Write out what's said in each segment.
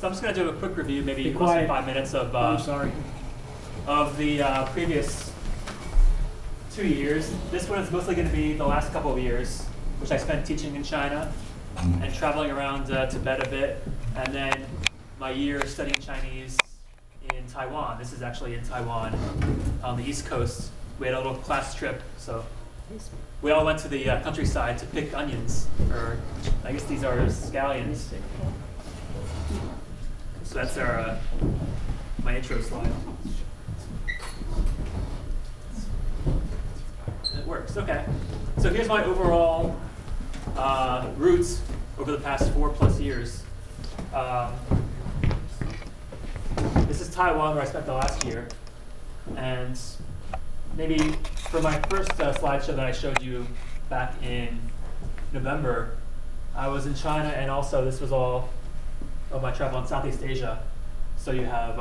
So I'm just going to do a quick review, maybe Be less than quiet. 5 minutes I'm sorry. of the previous 2 years. This one is mostly going to be the last couple of years, which I spent teaching in China and traveling around Tibet a bit, and then my year studying Chinese in Taiwan. This is actually in Taiwan on the East Coast. We had a little class trip, so we all went to the countryside to pick onions, or I guess these are scallions. So that's our my intro slide. It works, okay. So here's my overall routes over the past 4+ years. This is Taiwan, where I spent the last year. And maybe for my first slideshow that I showed you back in November, I was in China, and also this was all of my travel in Southeast Asia. So you have,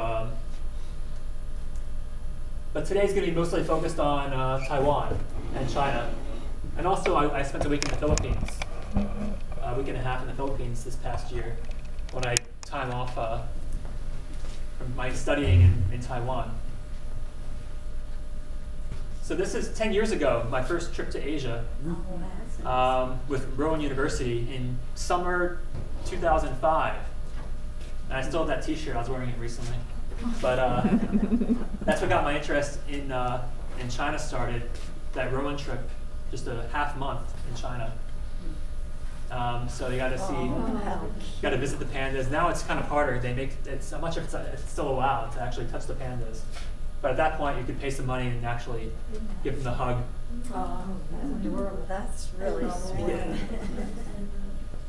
but today's going to be mostly focused on Taiwan and China. And also I spent a week in the Philippines, a week and a half in the Philippines this past year when I time off from my studying in Taiwan. So this is 10 years ago, my first trip to Asia with Rowan University in summer 2005. And I still have that T-shirt. I was wearing it recently. But that's what got my interest in China started, that Rowan trip, just a half month in China. So you got to see, got to visit the pandas. Now it's kind of harder. They make it's not much of it's still allowed to actually touch the pandas. But at that point, you could pay some money and actually give them the hug. Oh, that's really sweet. Yeah.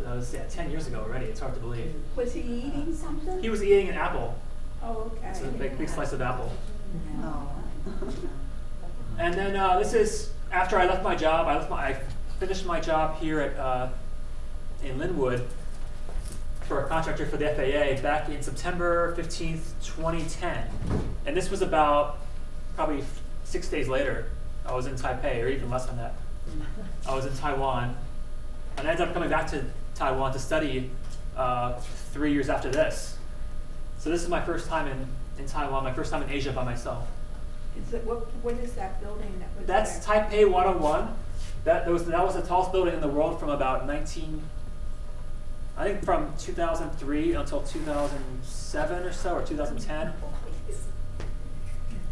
That was 10 years ago already. It's hard to believe. Was he eating something? He was eating an apple. Oh, okay. It's a big slice of apple. Oh. And then this is after I left my job. I finished my job here at in Linwood for a contractor for the FAA back in September 15th, 2010. And this was about probably 6 days later. I was in Taipei, or even less than that. I was in Taiwan. And I ended up coming back to Taiwan to study 3 years after this. So this is my first time in Taiwan, my first time in Asia by myself. Is it, what is that building that was That's there? Taipei 101. That was the tallest building in the world from about I think from 2003 until 2007 or so, or 2010.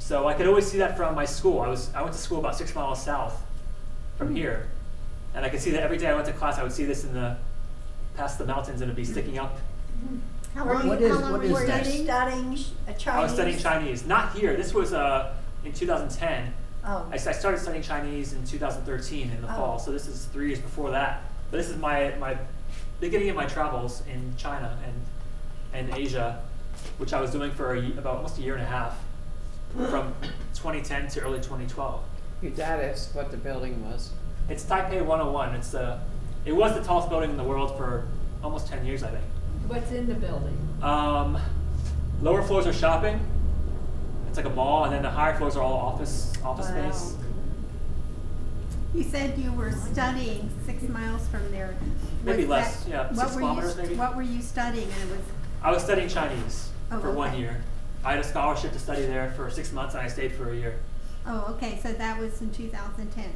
So I could always see that from my school. I went to school about 6 miles south from here. And I could see that every day I went to class, I would see this past the mountains, and it'd be sticking up. How long What were is you that? studying Chinese? I was studying Chinese. Not here. This was in 2010. Oh. I started studying Chinese in 2013 in the fall, so this is 3 years before that. But this is my beginning of my travels in China and Asia, which I was doing for about almost a year and a half, from 2010 to early 2012. Your dad asked what the building was. It's Taipei 101. It was the tallest building in the world for almost 10 years, I think. What's in the building? Lower floors are shopping. It's like a mall, and then the higher floors are all office space. You said you were studying 6 miles from there. Maybe Was less, that- yeah, what 6 were kilometers you, maybe. What were you studying? And it was, I was studying Chinese Oh, for 1 okay. year. I had a scholarship to study there for 6 months, and I stayed for a year. oh, okay, so that was in 2010.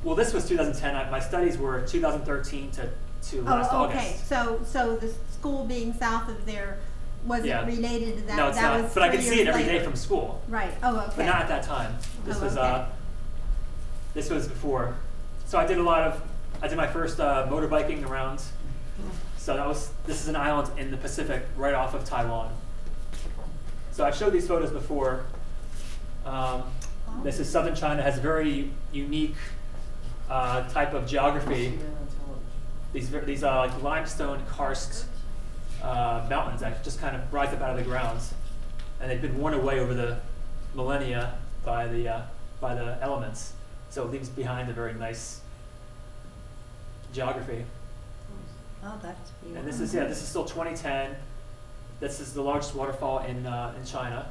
Well, this was 2010. My studies were 2013 to last Oh, okay, August. so the school being south of there wasn't Yeah. related to that? No, it's that not. Was But I could 3 see it years every day later. from school. Right, oh, okay. But not at that time. This Oh, was okay. this was before. So I did my first motorbiking around. So this is an island in the Pacific right off of Taiwan. So I've showed these photos before. This is southern China, has a very unique type of geography. These like limestone karst mountains that just kind of rise up out of the ground, and they've been worn away over the millennia by the elements. So it leaves behind a very nice geography. Oh, that's beautiful. And this is still 2010. This is the largest waterfall in China.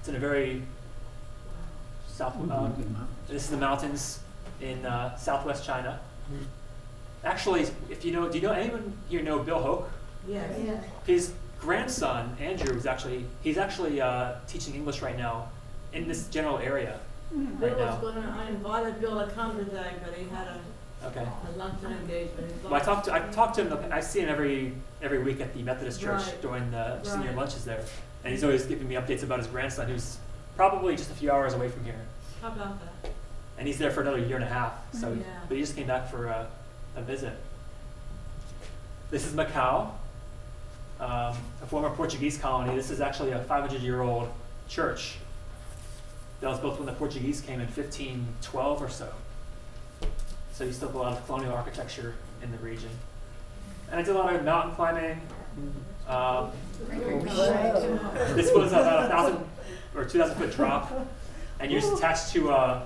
It's in a very south. This is the mountains in southwest China. Actually, do you know anyone here know Bill Hoke? Yes. His grandson, Andrew, he's actually teaching English right now in this general area Bill right was now. gonna, I invited Bill to come today, but he had Okay. a luncheon engagement. He's Well, I talked to him. I see him every week at the Methodist Church Right. during the senior Right. lunches there, and he's always giving me updates about his grandson, who's probably just a few hours away from here, How about that? and he's there for another year and a half. So, Yeah. but he just came back for a visit. This is Macau, a former Portuguese colony. This is actually a 500-year-old church that was built when the Portuguese came in 1512 or so. So you still have a lot of colonial architecture in the region. And I did a lot of mountain climbing. This was about 1,000 or 2,000 foot drop, and you're just attached to a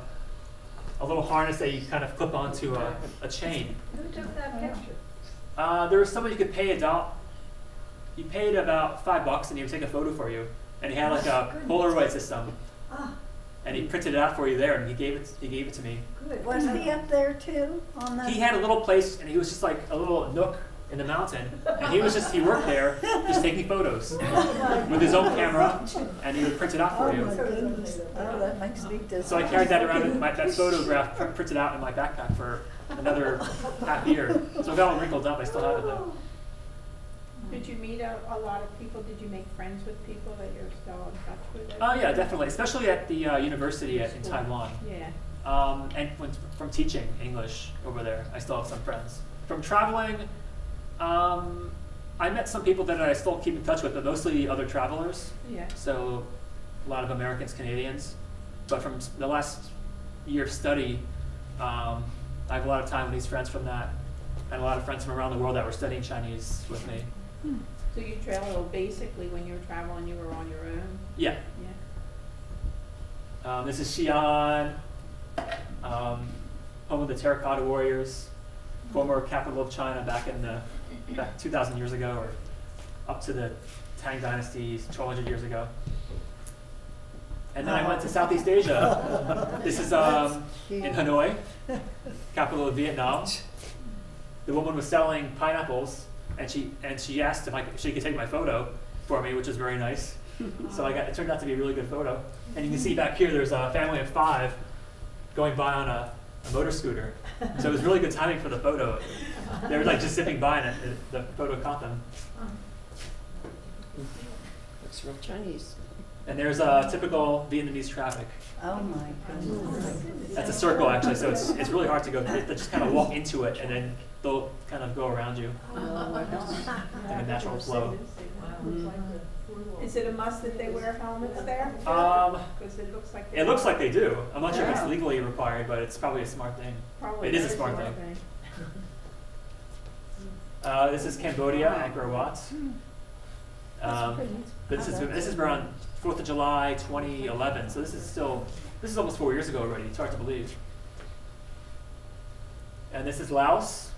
little harness that you kind of clip onto a chain. Who took that picture? There was someone you could pay you paid about $5 and he would take a photo for you. And he had like a Polaroid system. And he printed it out for you there, and he gave it to me. Good. Was he up there too on the? He had a little place, and he was just like a little nook in the mountain, and he worked there just taking photos with his own camera, and he would print it out for Oh my you. goodness. Oh, that makes me dizzy. So I carried that around in that photograph printed out in my backpack for another half year. So it got all wrinkled up. I still have it though. Did you meet a lot of people? Did you make friends with people that you're still in touch with? Oh yeah, definitely, especially at the university in Taiwan. Yeah. And from teaching English over there, I still have some friends. From traveling, I met some people that I still keep in touch with, but mostly other travelers. Yeah. So a lot of Americans, Canadians. But from the last year of study, I have a lot of time with these friends from that, and a lot of friends from around the world that were studying Chinese with me. So you traveled basically when you were traveling, you were on your own? Yeah. Yeah. This is Xi'an, home of the Terracotta Warriors, former capital of China back 2,000 years ago, or up to the Tang Dynasty 1,200 years ago. And then I went to Southeast Asia. This is in Hanoi, capital of Vietnam. The woman was selling pineapples, and she asked if she could take my photo for me, which was very nice. So it turned out to be a really good photo. And you can see back here, there's a family of 5 going by on a motor scooter. So it was really good timing for the photo. They were like just zipping by, and the photo caught them. Looks real Chinese. And there's typical Vietnamese traffic. Oh my goodness. That's a circle actually, so it's really hard to go. They just kind of walk into it, and then they'll kind of go around you like a natural flow. Is it a must that they wear helmets there? Because it looks like. It looks like they do. I'm not sure if it's Yeah. legally required, but it's probably a smart thing. Probably It is a very smart thing. This is Cambodia, Angkor Wat. This is around 4th of July 2011, so this is almost 4 years ago already. It's hard to believe. And this is Laos.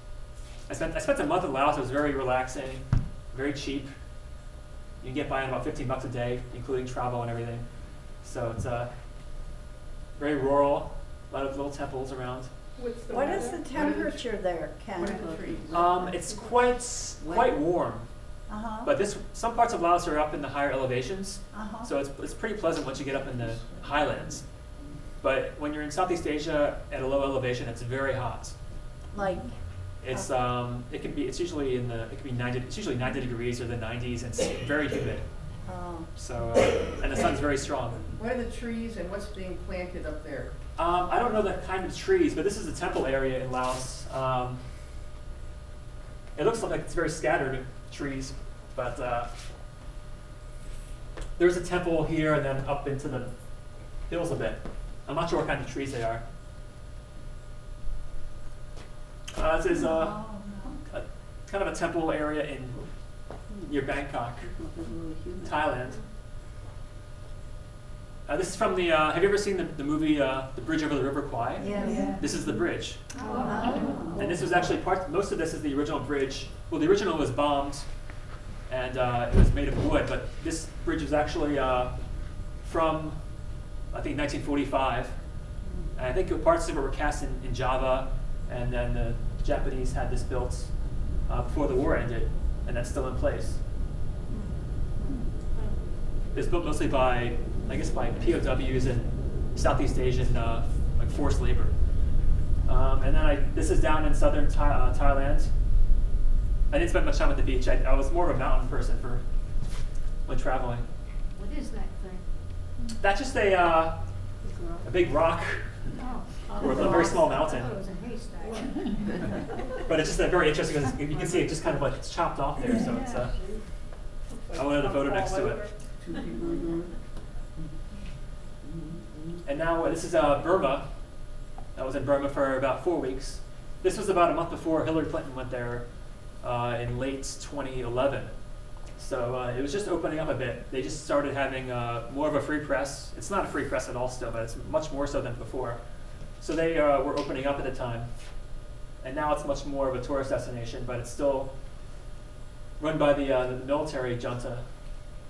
I spent a month in Laos. It was very relaxing, very cheap. You can get by on about $15 a day, including travel and everything. So it's very rural, a lot of little temples around. What's the What is weather? the temperature there, Ken? It's quite warm, Uh-huh. but some parts of Laos are up in the higher elevations, Uh-huh. so it's pretty pleasant once you get up in the highlands. But when you're in Southeast Asia at a low elevation, it's very hot. Like, It's it's usually 90. It's usually 90 degrees or the 90s, and it's very humid. oh, So and the sun's very strong. What are the trees and what's being planted up there? I don't know the kind of trees, but this is a temple area in Laos. It looks like it's very scattered trees, but there's a temple here and then up into the hills a bit. I'm not sure what kind of trees they are. This is kind of a temple area near Bangkok, Thailand. This is from the, have you ever seen the movie The Bridge Over the River Kwai? yes. This is the bridge. Oh. And this was actually most of this is the original bridge. Well, the original was bombed, and it was made of wood, but this bridge was actually from, I think, 1945. And I think parts of it were cast in Java, and then the Japanese had this built before the war ended. and that's still in place. It's built mostly by, I guess, by POWs in Southeast Asian like forced labor. And then this is down in southern Thailand. I didn't spend much time at the beach. I was more of a mountain person when traveling. What is that thing? That's just a big rock or a very small mountain. I thought it was a haystack. But it's just very interesting because you can see it just kind of like it's chopped off there. So it's I wanted a photo next to it. And now this is Burma. I was in Burma for about 4 weeks. This was about a month before Hillary Clinton went there in late 2011. So it was just opening up a bit. They just started having more of a free press. It's not a free press at all still, but it's much more so than before. So they were opening up at the time. And now it's much more of a tourist destination, but it's still run by the military junta.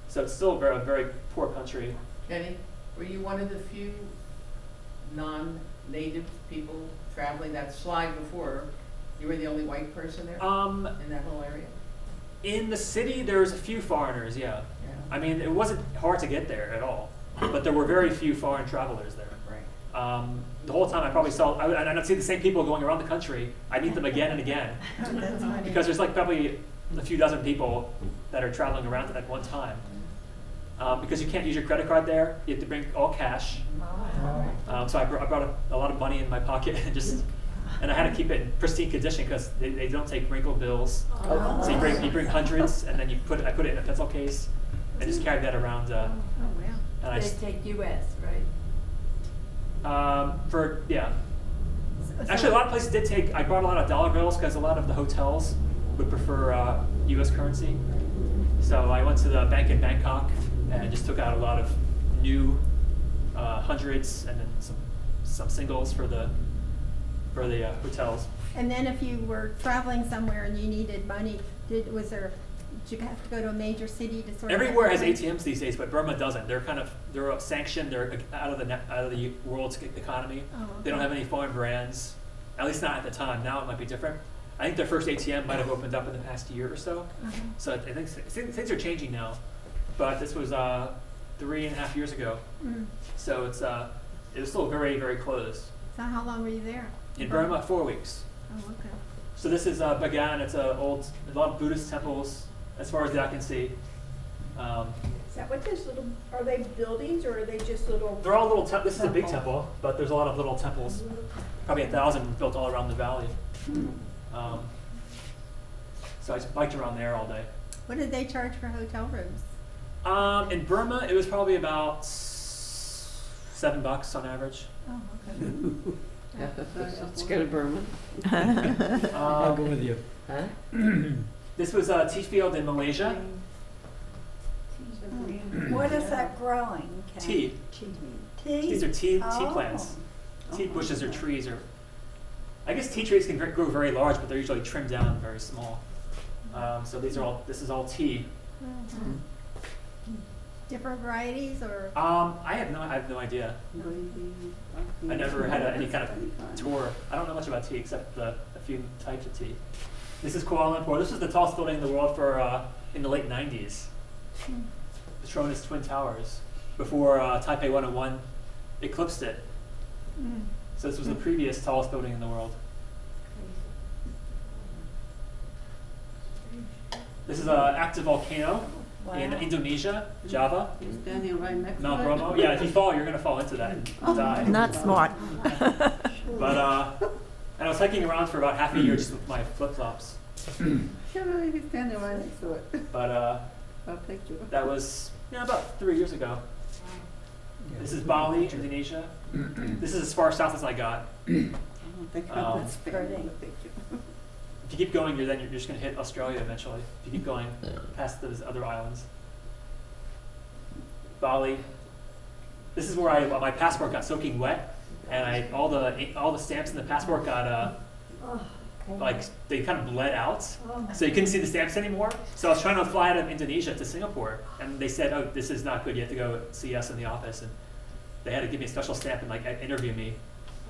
So it's still a very poor country. Kenny, were you one of the few non-native people traveling that slide before? You were the only white person there in that whole area? In the city, there's a few foreigners, yeah. I mean, it wasn't hard to get there at all, but there were very few foreign travelers there. Right. The whole time I probably saw, I'd see the same people going around the country. I meet them again and again. That's funny. Because there's like probably a few dozen people that are traveling around at one time. Because you can't use your credit card there, you have to bring all cash. So I brought a lot of money in my pocket and I had to keep it in pristine condition because they don't take wrinkled bills. So you bring hundreds and then I put it in a pencil case and just carried that around. Oh, wow. And They take US, right? Actually, a lot of places did take. I brought a lot of dollar bills because a lot of the hotels would prefer U.S. currency. So I went to the bank in Bangkok and just took out a lot of new hundreds and then some singles for the hotels. And then if you were traveling somewhere and you needed money, did you have to go to a major city to sort of? Everywhere has ATMs these days, but Burma doesn't. They're sanctioned. They're out of the world's economy. Oh, okay. They don't have any foreign brands, at least not at the time. Now it might be different. I think their first ATM might have opened up in the past year or so. So I think things are changing now. But this was 3.5 years ago. So it was still very, very closed. So how long were you there? In Burma, 4 weeks. Oh, okay. So this is Bagan. It's a lot of Buddhist temples as far as the eye can see. Is that what those little, are they buildings or are they just little? They're all little. This is a big temple, but there's a lot of little temples. Probably 1,000 built all around the valley. So I just biked around there all day. What did they charge for hotel rooms? In Burma, it was probably about $7 on average. Oh, okay. Let's go to Burma. I'll go with you. Huh? This was tea field in Malaysia. What is that growing? Ken? Tea. Tea? These are tea Oh. plants. Tea bushes or trees or, I guess tea trees can grow very large, but they're usually trimmed down very small. So this is all tea. Different varieties or? I have no idea. I never had any kind of tour. I don't know much about tea except a few types of tea. This is Kuala Lumpur. This was the tallest building in the world in the late 90s. The Tronas Twin Towers before Taipei 101 eclipsed it. So this was the previous tallest building in the world. This is an active volcano in Indonesia, Java. He's standing right next to it. Mount Bromo. Yeah, if you fall, you're going to fall into that and die. Not smart. But and I was hiking around for about half a year just with my flip-flops. Can't believe he's standing right next to it. But I'll picture. that was about 3 years ago. This is Bali, Indonesia. This is as far south as I got. That's pretty. If you keep going, you're just going to hit Australia eventually. If you keep going past those other islands. Bali. This is where my passport got soaking wet, and all the stamps in the passport got like they kind of bled out, so you couldn't see the stamps anymore. So I was trying to fly out of Indonesia to Singapore, and they said, "Oh, this is not good. You have to go see us in the office." And they had to give me a special stamp and like interview me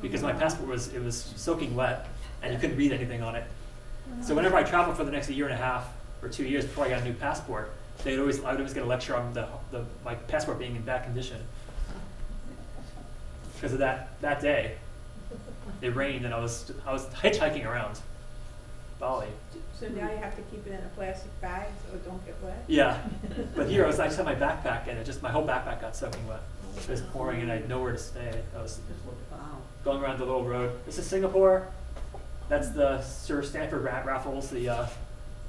because my passport was soaking wet, and you couldn't read anything on it. So whenever I traveled for the next 1.5 years, or 2 years before I got a new passport, I would always get a lecture on my passport being in bad condition. Because of that day, it rained and I was hitchhiking around Bali. So now you have to keep it in a plastic bag so it don't get wet? Yeah, but here I just had my backpack and my whole backpack got soaking wet. It was pouring and I had nowhere to stay. I was going around the little road. This is Singapore. That's the Sir Stanford Raffles, the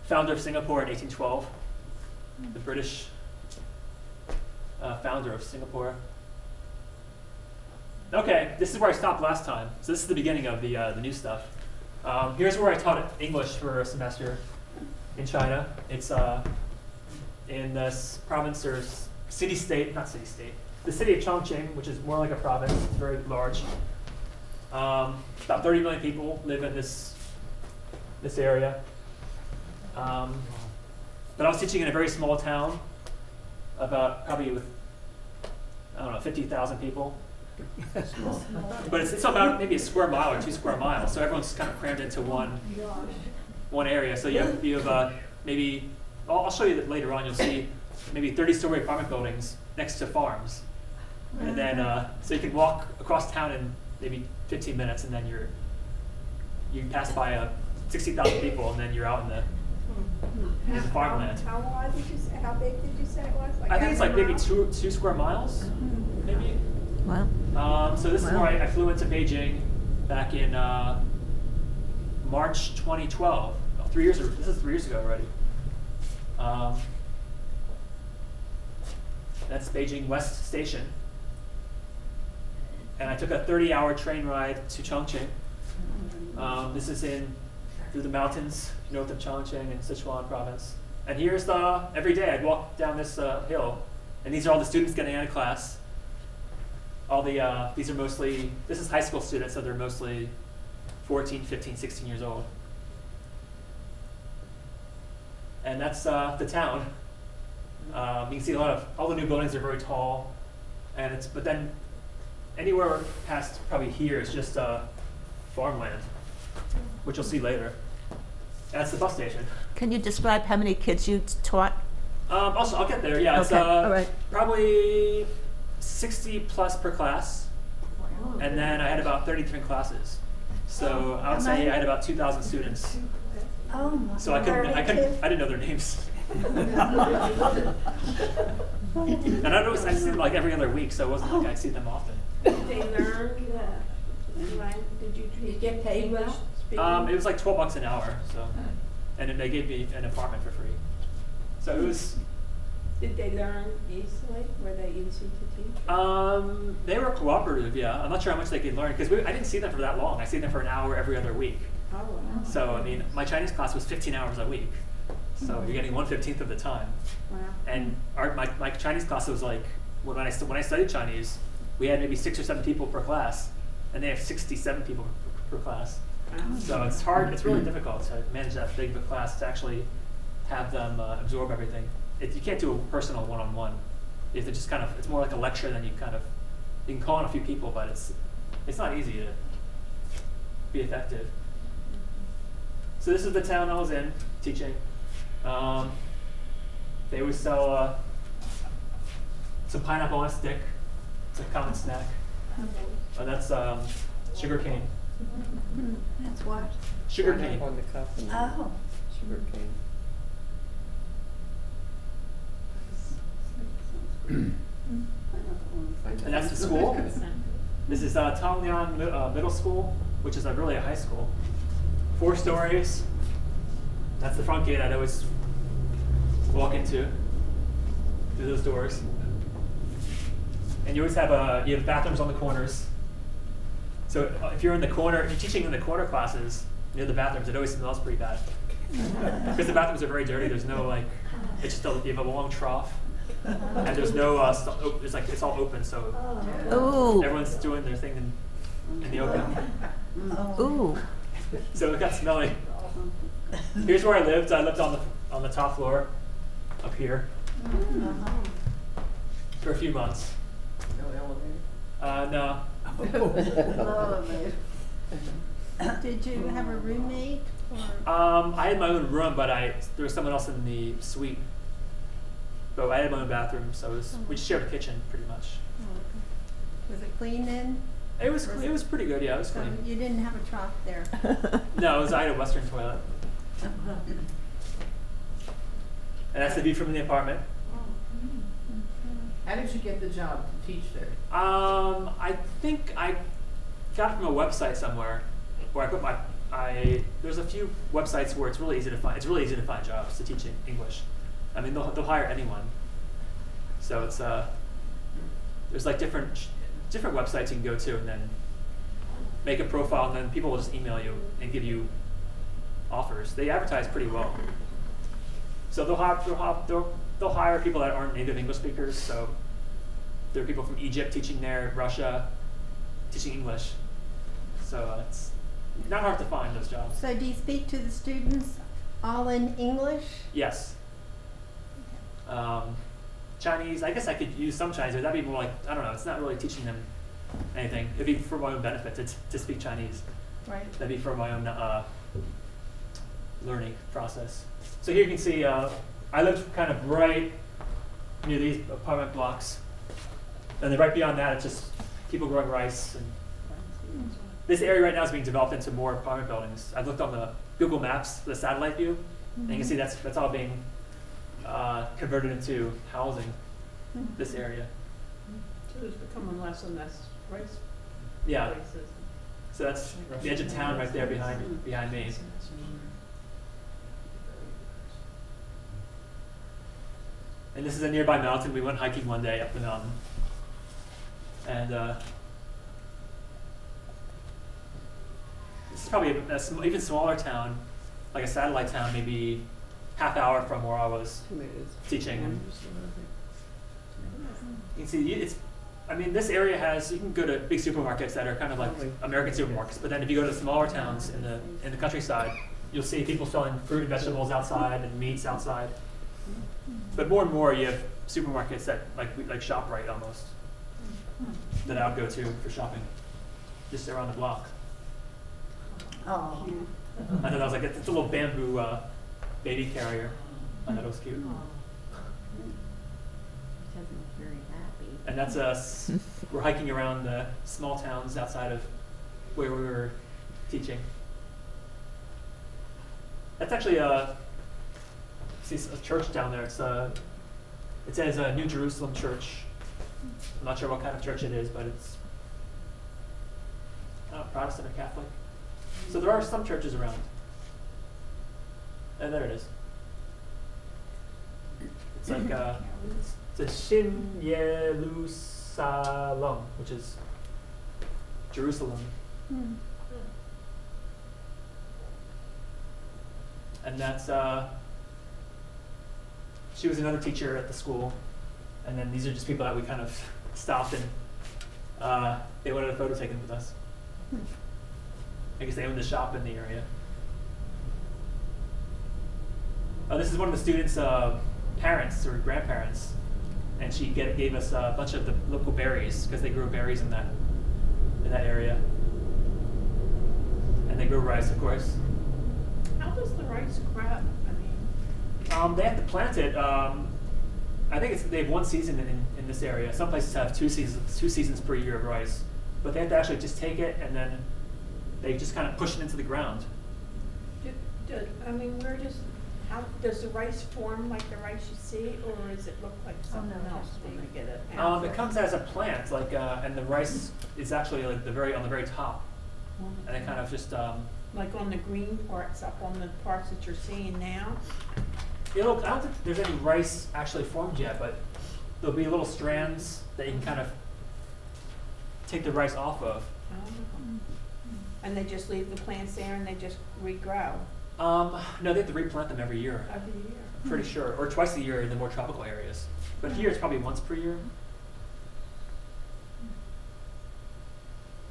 founder of Singapore in 1812. The British founder of Singapore. Okay, this is where I stopped last time. So this is the beginning of the new stuff. Here's where I taught English for a semester in China. It's in this province or city-state, not city-state, the city of Chongqing, which is more like a province. It's very large. About 30 million people live in this area. But I was teaching in a very small town, about probably with, I don't know, 50,000 people. But it's about maybe a square mile or 2 square miles, so everyone's kind of crammed into one area. So you have maybe, I'll show you that later on, you'll see maybe 30-story apartment buildings next to farms. And then, so you can walk across town in maybe 15 minutes, and then you pass by 60,000 people, and then you're out in the farmland. How wide did you say? How big did you say it was? I think it's like maybe 2 square miles, maybe. Wow. So this is where I flew into Beijing back in March 2012. 3 years ago. This is 3 years ago already. That's Beijing West Station. And I took a 30-hour train ride to Chongqing. This is through the mountains north of Chongqing in Sichuan province. And here's every day I'd walk down this hill, and these are all the students getting out of class. These are mostly, this is high school students, so they're mostly 14, 15, 16 years old. And that's the town. You can see all the new buildings are very tall, and but then anywhere past probably here is just farmland, which you'll see later. That's the bus station. Can you describe how many kids you taught? Also, I'll get there. Yeah, okay. All right. Probably 60 plus per class, and then I had about 30 different classes. So I would say I had about 2,000 students. Oh my. So I didn't know their names. And I see them like every other week, so it wasn't like I'd see them often. Did they learn did you get paid well? It was like $12 an hour, so, and then they gave me an apartment for free. So it was. Did they learn easily? Were they easy to teach? They were cooperative, yeah. I'm not sure how much they could learn because I didn't see them for that long. I see them for an hour every other week. Oh, wow. So I mean, my Chinese class was 15 hours a week. So you're getting 1/15 of the time. Wow. And my Chinese class was like, when I studied Chinese, we had maybe 6 or 7 people per class, and they have 67 people per class. Wow. So it's hard, it's really difficult to manage that big of a class, to actually have them absorb everything. You can't do a personal one-on-one. You have to just it's more like a lecture than you can call on a few people, but it's not easy to be effective. So this is the town I was in, teaching. They would sell some pineapple on a stick. It's a common snack. And that's sugar cane. That's what? Sugar cane. On the cup and Oh. sugar cane. And that's the school. This is Tonglian Middle School, which is really a high school. 4 stories. That's the front gate I'd always walk into through those doors. And you always have you have bathrooms on the corners. So if you're in the corner, if you're teaching in the corner classes near the bathrooms, it always smells pretty bad. Because the bathrooms are very dirty. There's no it's just you have a long trough, and there's no it's all open, so Ooh. everyone's doing their thing in the open. Ooh. So it got smelly. Here's where I lived. I lived on the top floor, up here, for a few months. No elevator? No. Oh, man. Did you have a roommate? Or, I had my own room, but there was someone else in the suite. But I had my own bathroom, so we just shared a kitchen pretty much. was it clean then? It was pretty good, yeah, it was So clean. you didn't have a trough there? No, I had a Western toilet. And that's the view from the apartment. How did you get the job to teach there? I think I got it from a website somewhere where I put there's a few websites where it's really easy to find jobs to teach English. I mean, they'll hire anyone. So it's there's like different websites you can go to and then make a profile, and then people will just email you and give you offers. They advertise pretty well. So they'll hire people that aren't native English speakers. So there are people from Egypt teaching there, Russia teaching English. So it's not hard to find those jobs. So do you speak to the students all in English? Yes. Chinese, I guess I could use some Chinese, but that'd be more like, I don't know, it's not really teaching them anything. It'd be for my own benefit to speak Chinese. Right. That'd be for my own learning process. So here you can see, I lived kind of right near these apartment blocks. And then right beyond that, it's just people growing rice. And this area right now is being developed into more apartment buildings. I've looked on the Google Maps, the satellite view, and you can see that's all being converted into housing, this area. So it's becoming less and less rice Yeah, places. so that's the edge of town right there behind me. And this is a nearby mountain. We went hiking one day up the mountain. And this is probably a even smaller town, like a satellite town, maybe half hour from where I was teaching. And you can see this area you can go to big supermarkets that are kind of like American supermarkets, but then if you go to smaller towns in the countryside, you'll see people selling fruit and vegetables outside and meats outside. But more and more you have supermarkets that like ShopRite almost, that I would go to for shopping, just around the block. Oh. I thought that was like it's a little bamboo baby carrier. I thought it was cute. And that's us. We're hiking around the small towns outside of where we were teaching. That's actually see a church down there. It says New Jerusalem Church. I'm not sure what kind of church it is, but it's Protestant or Catholic. So there are some churches around. And there it is. It's like it's a Shin Yerusalem, which is Jerusalem. And that's she was another teacher at the school, and then these are just people that we kind of stopped and they wanted a photo taken with us. I guess they owned the shop in the area. This is one of the students' parents or grandparents, and she gave us a bunch of the local berries because they grow berries in that area, and they grow rice, of course. How does the rice grow? I mean, they have to plant it. I think they have one season in this area. Some places have two seasons per year of rice, but they have to actually just take it and then they just kind of push it into the ground. how does the rice form like the rice you see, or does it look like something else when they get it? It comes as a plant, and the rice is actually on the very top, and it kind of just like on the green parts, up on the parts that you're seeing now. I don't think there's any rice actually formed yet, but there'll be little strands that you can kind of take the rice off of. And they just leave the plants there and they just regrow No, they have to replant them every year. every year. I'm pretty sure, or twice a year in the more tropical areas. But here it's probably once per year.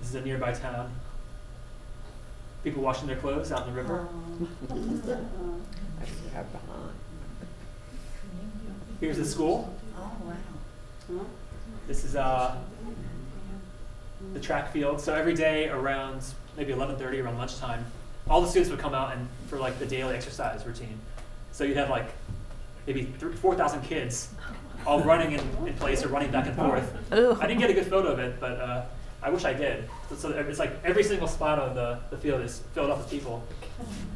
This is a nearby town. People washing their clothes out in the river. Here's the school. Oh, wow. This is the track field. So every day around maybe 11:30, around lunchtime, all the students would come out and for like the daily exercise routine. So you'd have like maybe 4,000 kids all running in place or running back and forth. Ooh. I didn't get a good photo of it, but I wish I did. So it's like every single spot on the field is filled up with people.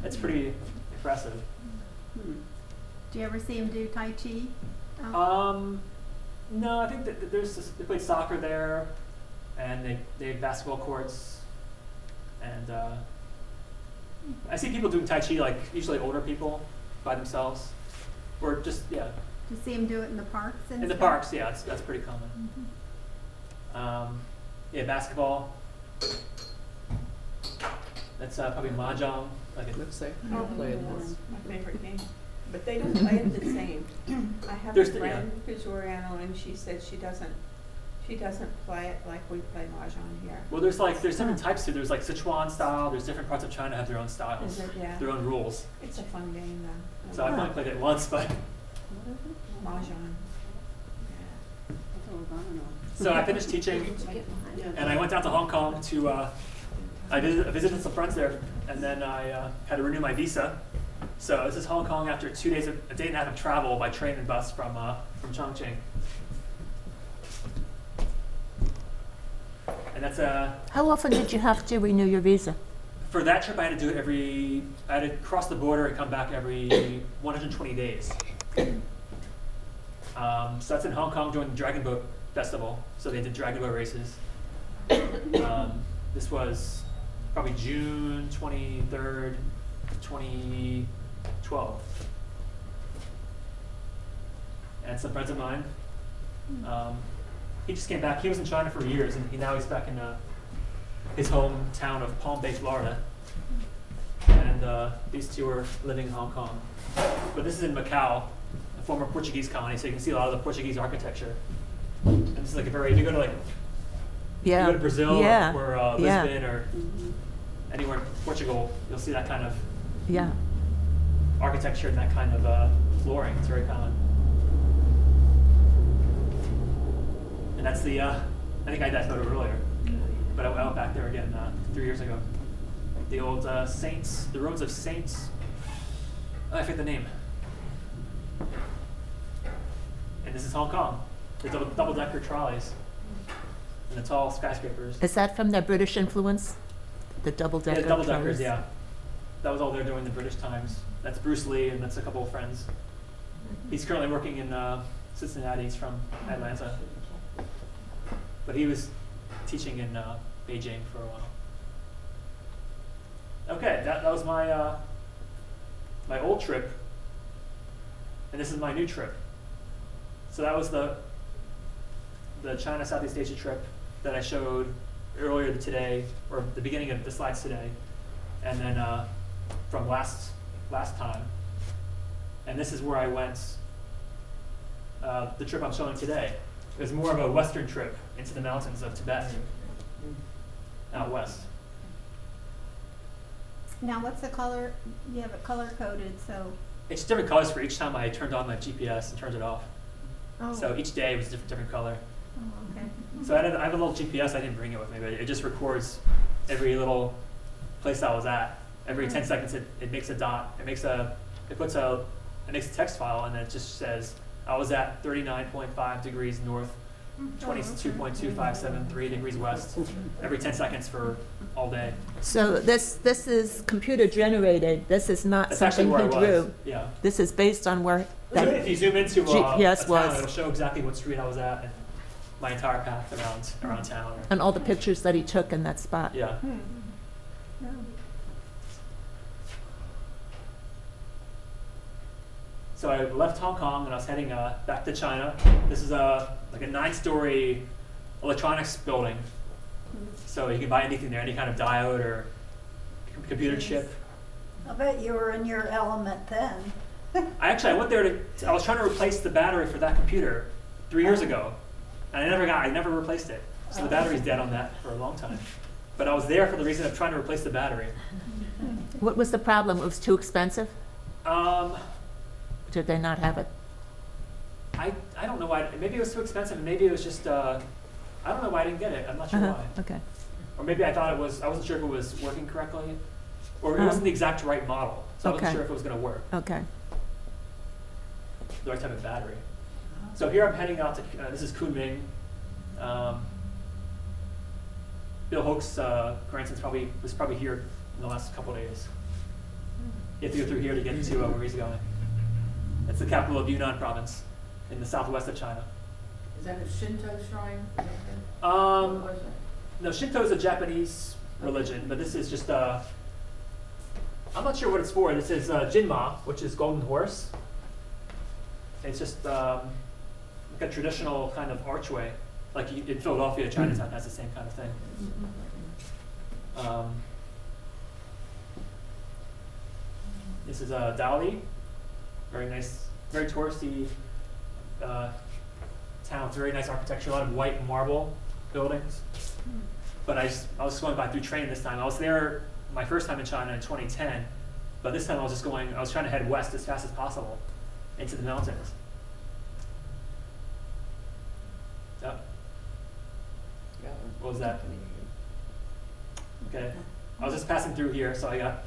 It's pretty impressive. Do you ever see him do Tai Chi? No, I think that they played soccer there, and they had basketball courts, and I see people doing Tai Chi, like usually older people by themselves, or just Do you see him do it in the parks and in the stuff? parks. Yeah, that's pretty common. Yeah, basketball. That's probably mahjong. Like Looks like Oh, you're playing that's this. my favorite game. But they don't play it the same. I have a There's friend who's Oriental, and she said she doesn't play it like we play mahjong here. well, there's different types too. There's like Sichuan style. There's different parts of China have their own styles, Is it? Yeah. their own rules. It's a fun game though. So I've only played it once, but Mahjong. That's all we're gonna know. so I finished teaching, and I went down to Hong Kong to I visited some friends there, and then I had to renew my visa. So this is Hong Kong after 2 days, a day and a half of travel by train and bus from Chongqing. And that's How often did you have to renew your visa? for that trip I had to do it I had to cross the border and come back every 120 days. So that's in Hong Kong during the Dragon Boat Festival. So they did Dragon Boat races. This was probably June 23rd, 2012. And some friends of mine, he just came back. He was in China for years, and now he's back in his hometown of Palm Bay, Florida. And these two are living in Hong Kong. But this is in Macau, a former Portuguese colony, so you can see a lot of the Portuguese architecture. And this is like if you go to like Yeah. you go to Brazil Yeah. or Yeah. Lisbon or anywhere in Portugal, you'll see that kind of Yeah. architecture and that kind of flooring. It's very common. And that's the, I think I had that photo earlier, but I went back there again 3 years ago. The old Saints, the Roads of Saints, I forget the name. And this is Hong Kong. The double-decker trolleys and the tall skyscrapers. Is that from the British influence? The Yeah, double-decker double-deckers, trolleys? yeah. That was all there during the British times. That's Bruce Lee, and that's a couple of friends. He's currently working in Cincinnati. He's from Atlanta. But he was teaching in Beijing for a while. Okay, that was my my old trip, and this is my new trip. So that was the China Southeast Asia trip that I showed earlier today, or the beginning of the slides today, and then from last time. And this is where I went. The trip I'm showing today. It was more of a western trip into the mountains of Tibet, out west. Now, what's the color? You have it color coded, so. It's different colors for each time I turned on my GPS and turned it off. Oh. So each day was a different color. Oh, okay. So I have a little GPS. I didn't bring it with me, but it just records every little place I was at. Every 10 seconds, it makes a dot. It makes a text file, and then it just says I was at 39.5 degrees north, 22.2573 degrees west. Every 10 seconds for all day. So this is computer generated. This is not That's actually something where I he was. drew. Yeah. This is based on where If that. you zoom into GPS a town, was. it'll show exactly what street I was at and my entire path around town. And all the pictures that he took in that spot. Yeah. No. So I left Hong Kong and I was heading back to China. This is like a 9-story electronics building. So you can buy anything there, any kind of diode or computer chip. I bet you were in your element then. I went there I was trying to replace the battery for that computer 3 years ago. And I never replaced it. So the battery's dead on that for a long time. But I was there for the reason of trying to replace the battery. What was the problem? It was too expensive? Did they not have it? I don't know why. Maybe it was too expensive, and maybe it was just I don't know why I didn't get it. I'm not sure why. Okay. Or maybe I thought it was. I wasn't sure if it was working correctly. or it wasn't the exact right model, so I wasn't Okay. sure if it was going to work. Okay. The right type of battery. So here I'm heading out to, this is Kunming. Bill Hoke's grandson's was probably here in the last couple of days. You have to go through here to get to where he's going. It's the capital of Yunnan province in the southwest of China. Is that a Shinto shrine? Is that it? Um, What was that? no, Shinto is a Japanese religion, but this is just I'm not sure what it's for. This is Jinma, which is golden horse. It's just like a traditional kind of archway, like in Philadelphia, Chinatown has the same kind of thing. This is Dali, very nice, very touristy town. It's very nice architecture, a lot of white marble buildings. But I was going by through train this time. I was there my first time in China in 2010, but this time I was trying to head west as fast as possible into the mountains. Yep. What was that? Okay. I was just passing through here, so I got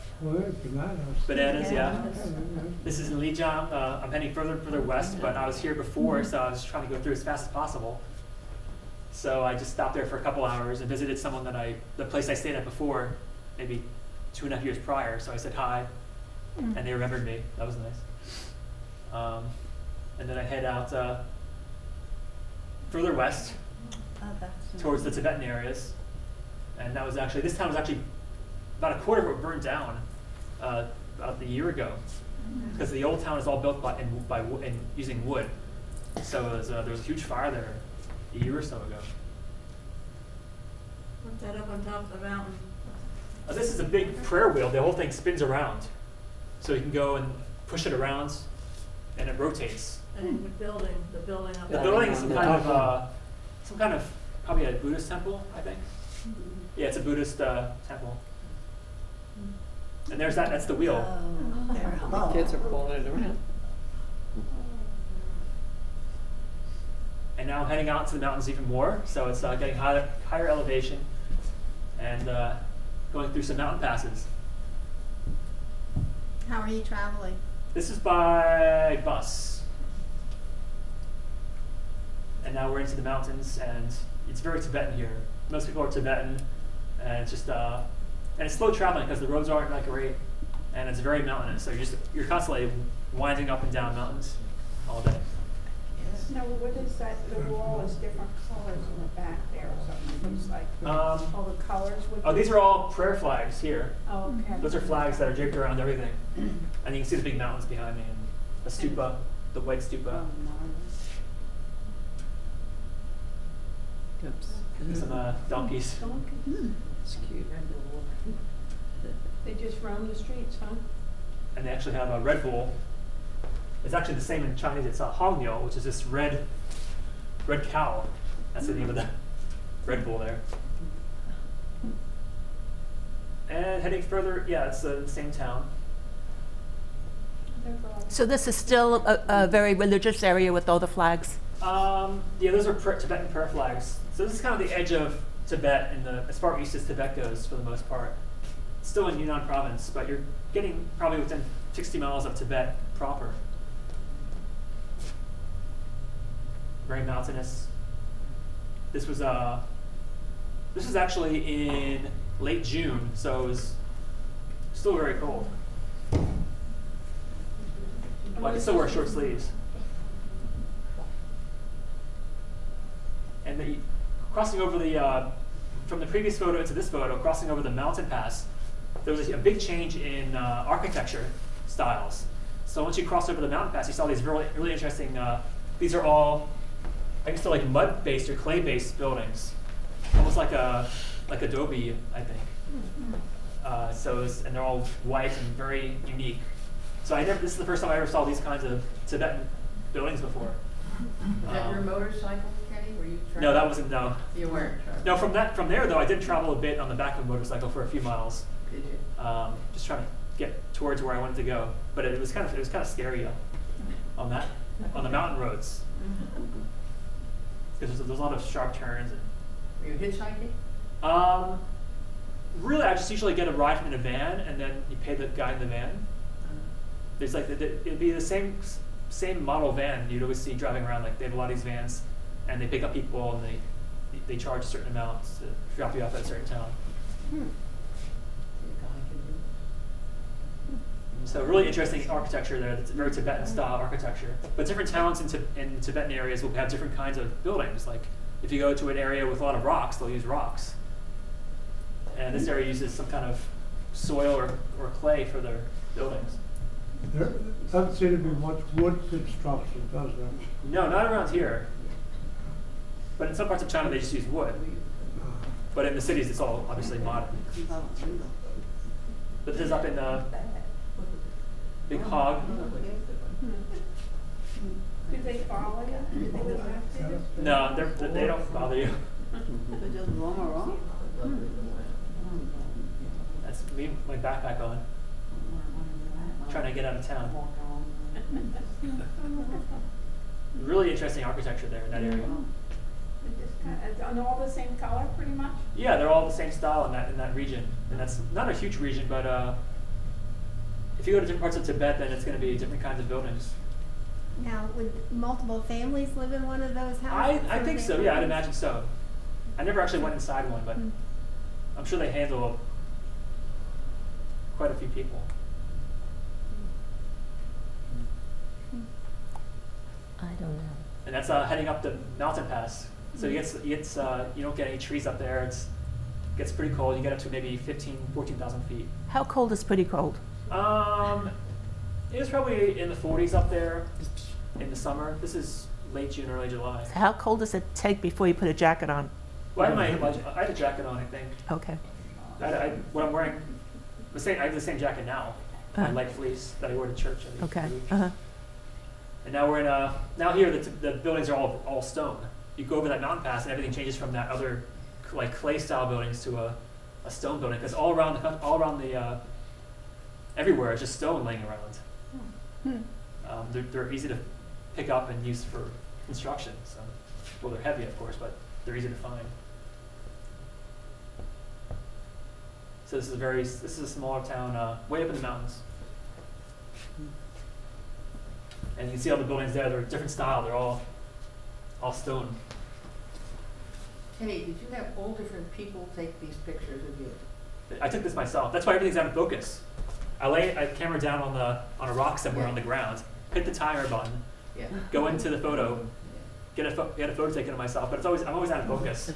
bananas, yeah. This is in Lijiang. I'm heading further west, but I was here before, so I was trying to go through as fast as possible. So I just stopped there for a couple hours and visited someone the place I stayed at before, maybe 2.5 years prior. So I said hi, and they remembered me. That was nice. And then I head out further west towards the Tibetan areas, and that was actually this town was actually about a quarter of it burned down about a year ago, because the old town is all built using wood. So there was a huge fire there a year or so ago. Put that up on top of the mountain. This is a big prayer wheel. The whole thing spins around, so you can go and push it around, and it rotates. And the building up The there. building is some kind of probably a Buddhist temple, I think. Yeah, it's a Buddhist temple. And that's the wheel. The kids are pulling it around. And now I'm heading out to the mountains even more, so it's getting higher elevation and going through some mountain passes. How are you traveling? This is by bus. And now we're into the mountains, and it's very Tibetan here. Most people are Tibetan, and it's just and it's slow traveling because the roads aren't that great, and it's very mountainous. So you're constantly winding up and down mountains all day. Now, what is that, the wall is different colors in the back there or something, it's like, all the colors would Oh, be- these are all prayer flags here. Oh, okay. Those are flags that are draped around everything. And you can see the big mountains behind me and the stupa, the white stupa. Oops. Some donkeys. It's cute. They just roam the streets, huh? And they actually have a Red Bull. It's actually the same in Chinese. It's a Hongniu, which is this red cow. That's the name of the Red Bull there. And heading further, yeah, it's the same town. They're broad. So this is still a very religious area with all the flags? Yeah, those are Tibetan prayer flags. So this is kind of the edge of Tibet, as far east as Tibet goes for the most part. It's still in Yunnan province, but you're getting probably within 60 miles of Tibet proper. Very mountainous. This was actually in late June, so it was still very cold. Well, I can still wear short sleeves. And crossing over from the previous photo to this photo, crossing over the mountain pass, there was a big change in architecture styles. So once you cross over the mountain pass, you saw these really interesting, these are all, I guess they're like mud-based or clay-based buildings. Almost like adobe, I think. And they're all white and very unique. So this is the first time I ever saw these kinds of Tibetan buildings before. Was that your motorcycle, Kenny? Were you traveling? No, that wasn't, no. You weren't traveling? No, from there though, I did travel a bit on the back of a motorcycle for a few miles. Did you? Just trying to get towards where I wanted to go. But it was kind of scary on the mountain roads. Because there's a lot of sharp turns. Were you hitchhiking? Really, I just usually get a ride in a van, and then you pay the guy in the van. There's like it'd be the same model van you'd always see driving around. Like they have a lot of these vans, and they pick up people and they charge a certain amount to drop you off at a certain town. So really interesting architecture there. It's very Tibetan style architecture. But different towns in Tibetan areas will have different kinds of buildings. Like if you go to an area with a lot of rocks, they'll use rocks. And this area uses some kind of soil or clay for their buildings. There doesn't seem to be much wood construction, does there? No, not around here. But in some parts of China, they just use wood. But in the cities, it's all obviously modern. But this is up in Big Hog. Do they follow you? Do they go after you? No, they don't bother you. That's me, my backpack on. Trying to get out of town. Really interesting architecture there in that area. And all the same color, pretty much? Yeah, they're all the same style in that region, and that's not a huge region, but if you go to different parts of Tibet, then it's going to be different kinds of buildings. Now, would multiple families live in one of those houses? I think so. Yeah, I'd imagine so. I never actually went inside one, but I'm sure they handle quite a few people. I don't know. And that's heading up the mountain pass. So you don't get any trees up there. It gets pretty cold. You get up to maybe 14,000 feet. How cold is pretty cold? It was probably in the 40s up there in the summer. This is late June, early July. So how cold does it take before you put a jacket on? Well, I had a jacket on, I think. Okay. What I'm wearing, I have the same jacket now, my light fleece that I wore to church every Okay. week. Uh-huh. And now we're in now here the buildings are all stone. You go over that mountain pass and everything changes from that other like clay style buildings to a stone building, because all around the everywhere is just stone laying around. They're easy to pick up and use for construction. So, well, they're heavy, of course, but they're easy to find. So this is a smaller town, way up in the mountains. And you can see all the buildings there. They're a different style. They're all stone. Hey, did you have all different people take these pictures of you? I took this myself. That's why everything's out of focus. I lay a camera down on a rock somewhere on the ground, hit the timer button, go into the photo, get a photo taken of myself. But I'm always out of focus.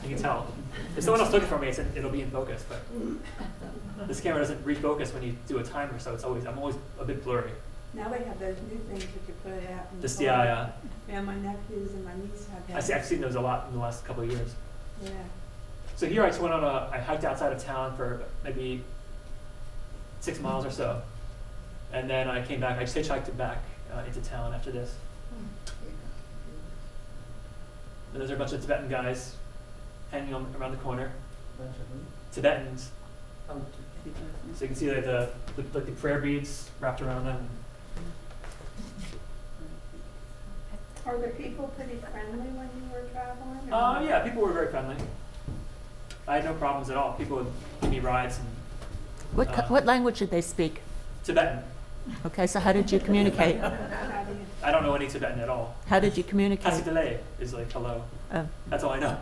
You can tell. If someone else took it for me, it'll be in focus. But this camera doesn't refocus when you do a timer, so I'm always a bit blurry. Now they have those new things that you put out. In Just the yeah. Yeah, my nephews and my niece have that. I've seen those a lot in the last couple of years. Yeah. So here I just went I hiked outside of town for maybe 6 miles or so. And then I came back, I just hitchhiked back into town after this. And those are a bunch of Tibetan guys hanging around the corner. Tibetans. So you can see like the prayer beads wrapped around them. Are the people pretty friendly when you were traveling? Yeah, people were very friendly. I had no problems at all. People would give me rides. And, What language did they speak? Tibetan. Okay, so how did you communicate? I don't know any Tibetan at all. How did you communicate? Hasitale is like hello. Oh. That's all I know.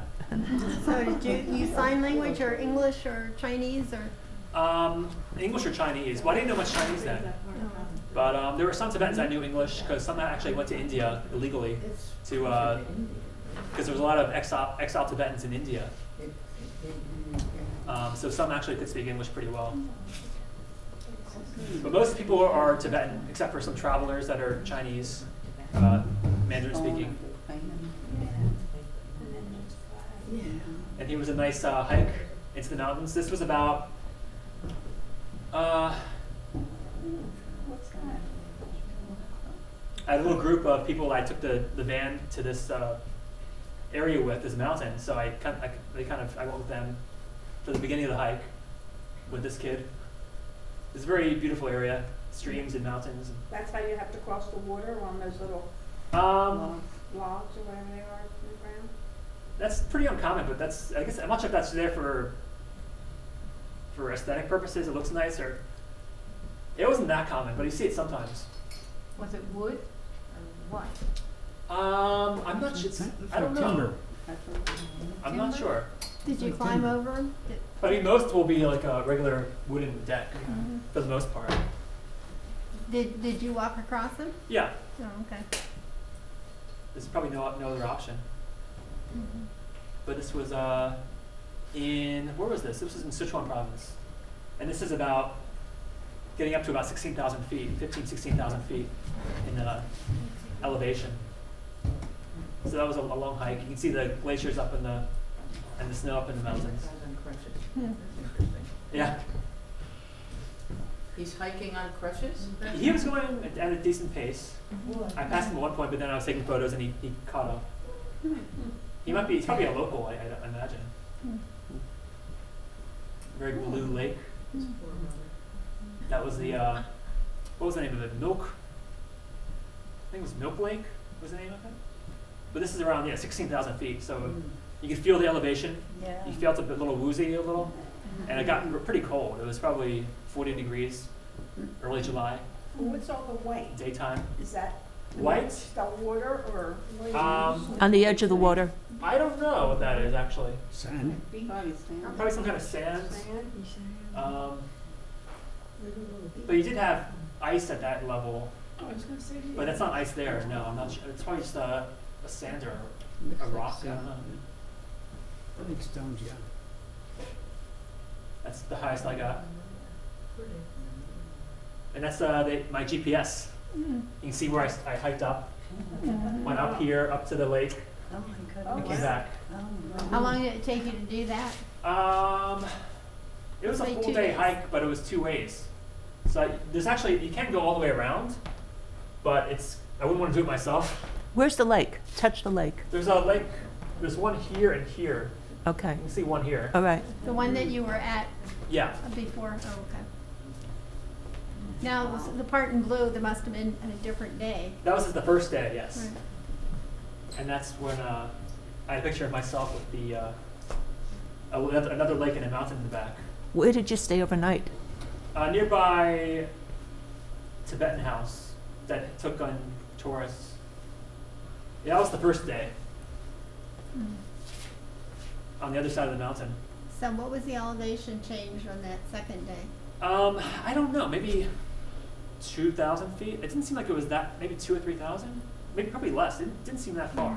So did you use sign language or English or Chinese or? English or Chinese. Well, I didn't know much Chinese then. But there were some Tibetans I knew English, because some actually went to India illegally because there was a lot of exile Tibetans in India. So some actually could speak English pretty well. But most people are Tibetan, except for some travelers that are Chinese, Mandarin speaking. And here was a nice hike into the mountains. This was about What's that? I had a little group of people I took the van to this area with, this mountain. So I went with them for the beginning of the hike with this kid. It's a very beautiful area, streams and mountains. That's how you have to cross the water on those little Um, logs or whatever they are in the ground? That's pretty uncommon, but I guess I'm not sure if that's there for aesthetic purposes, it looks nicer. It wasn't that common, but you see it sometimes. Was it wood or what? I'm not sure. I don't know. I'm not sure. Did you climb over 'em? But I mean, most will be like a regular wooden deck for the most part. Did you walk across them? Yeah, Oh, okay. there's probably no other option. But this was where was this? This was in Sichuan province. And this is about getting up to about 16,000 feet, 16,000 feet in elevation. So that was a long hike. You can see the glaciers up and the snow up in the mountains. Hmm. Yeah. He's hiking on crutches? He was going at a decent pace. I passed him at one point, but then I was taking photos and he caught up. He's probably a local, I imagine. Very blue lake. That was the, what was the name of it? Milk? I think it was Milk Lake was the name of it. But this is around, 16,000 feet, so you can feel the elevation. Yeah. You felt a little woozy a little. And it got pretty cold. It was probably 40 degrees, early July, What's all the white? daytime. Is that White? the water or? what is it? On the edge of the water. I don't know what that is actually. Sand. Probably some kind of sand. Sand? But you did have ice at that level, I was gonna say. but that's not ice there. No, I'm not sure. It's probably just a sand or a rock. I don't know. I think stones, yeah. That's the highest I got. And that's my GPS. You can see where I hiked up, went up here, up to the lake, Oh, my and goodness. came back. How long did it take you to do that? It was a Say full 2 day days. hike, but it was 2 ways. So there's actually, you can go all the way around, but I wouldn't want to do it myself. Where's the lake? Touch the lake. There's a lake, there's one here and here. Okay. You can see one here. All right. The one that you were at Yeah. before? Oh, okay. Now, the part in blue, there must have been on a different day. That was the first day, yes. Right. And that's when I had a picture of myself with the another lake and a mountain in the back. Where did you stay overnight? Nearby Tibetan house that took on tourists. Yeah, that was the first day. On the other side of the mountain. So what was the elevation change on that second day? I don't know, maybe 2,000 feet. It didn't seem like it was that, maybe 2,000 or 3,000. Maybe probably less. It didn't seem that far.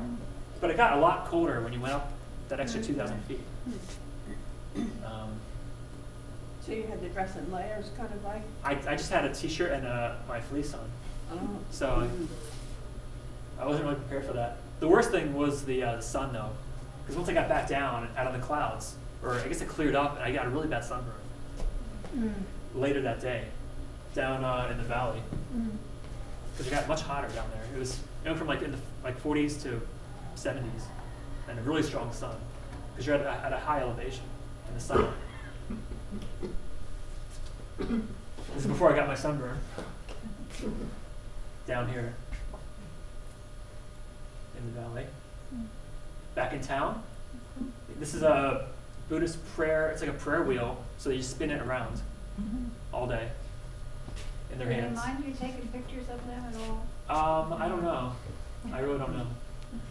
But it got a lot colder when you went up that extra 2,000 feet. So you had to dress in layers, kind of like? I just had a t-shirt and my fleece on. So I wasn't really prepared for that. The worst thing was the sun though. Because once I got back down out of the clouds, or I guess it cleared up, and I got a really bad sunburn later that day, down in the valley. Because it got much hotter down there. It was from like in the 40s to 70s, and a really strong sun. Because you're at a high elevation in the sun. This is before I got my sunburn. Down here in the valley. Back in town. This is a Buddhist prayer. It's like a prayer wheel, so you spin it around all day in their hands. mind you taking pictures of them at all? I don't know. I really don't know.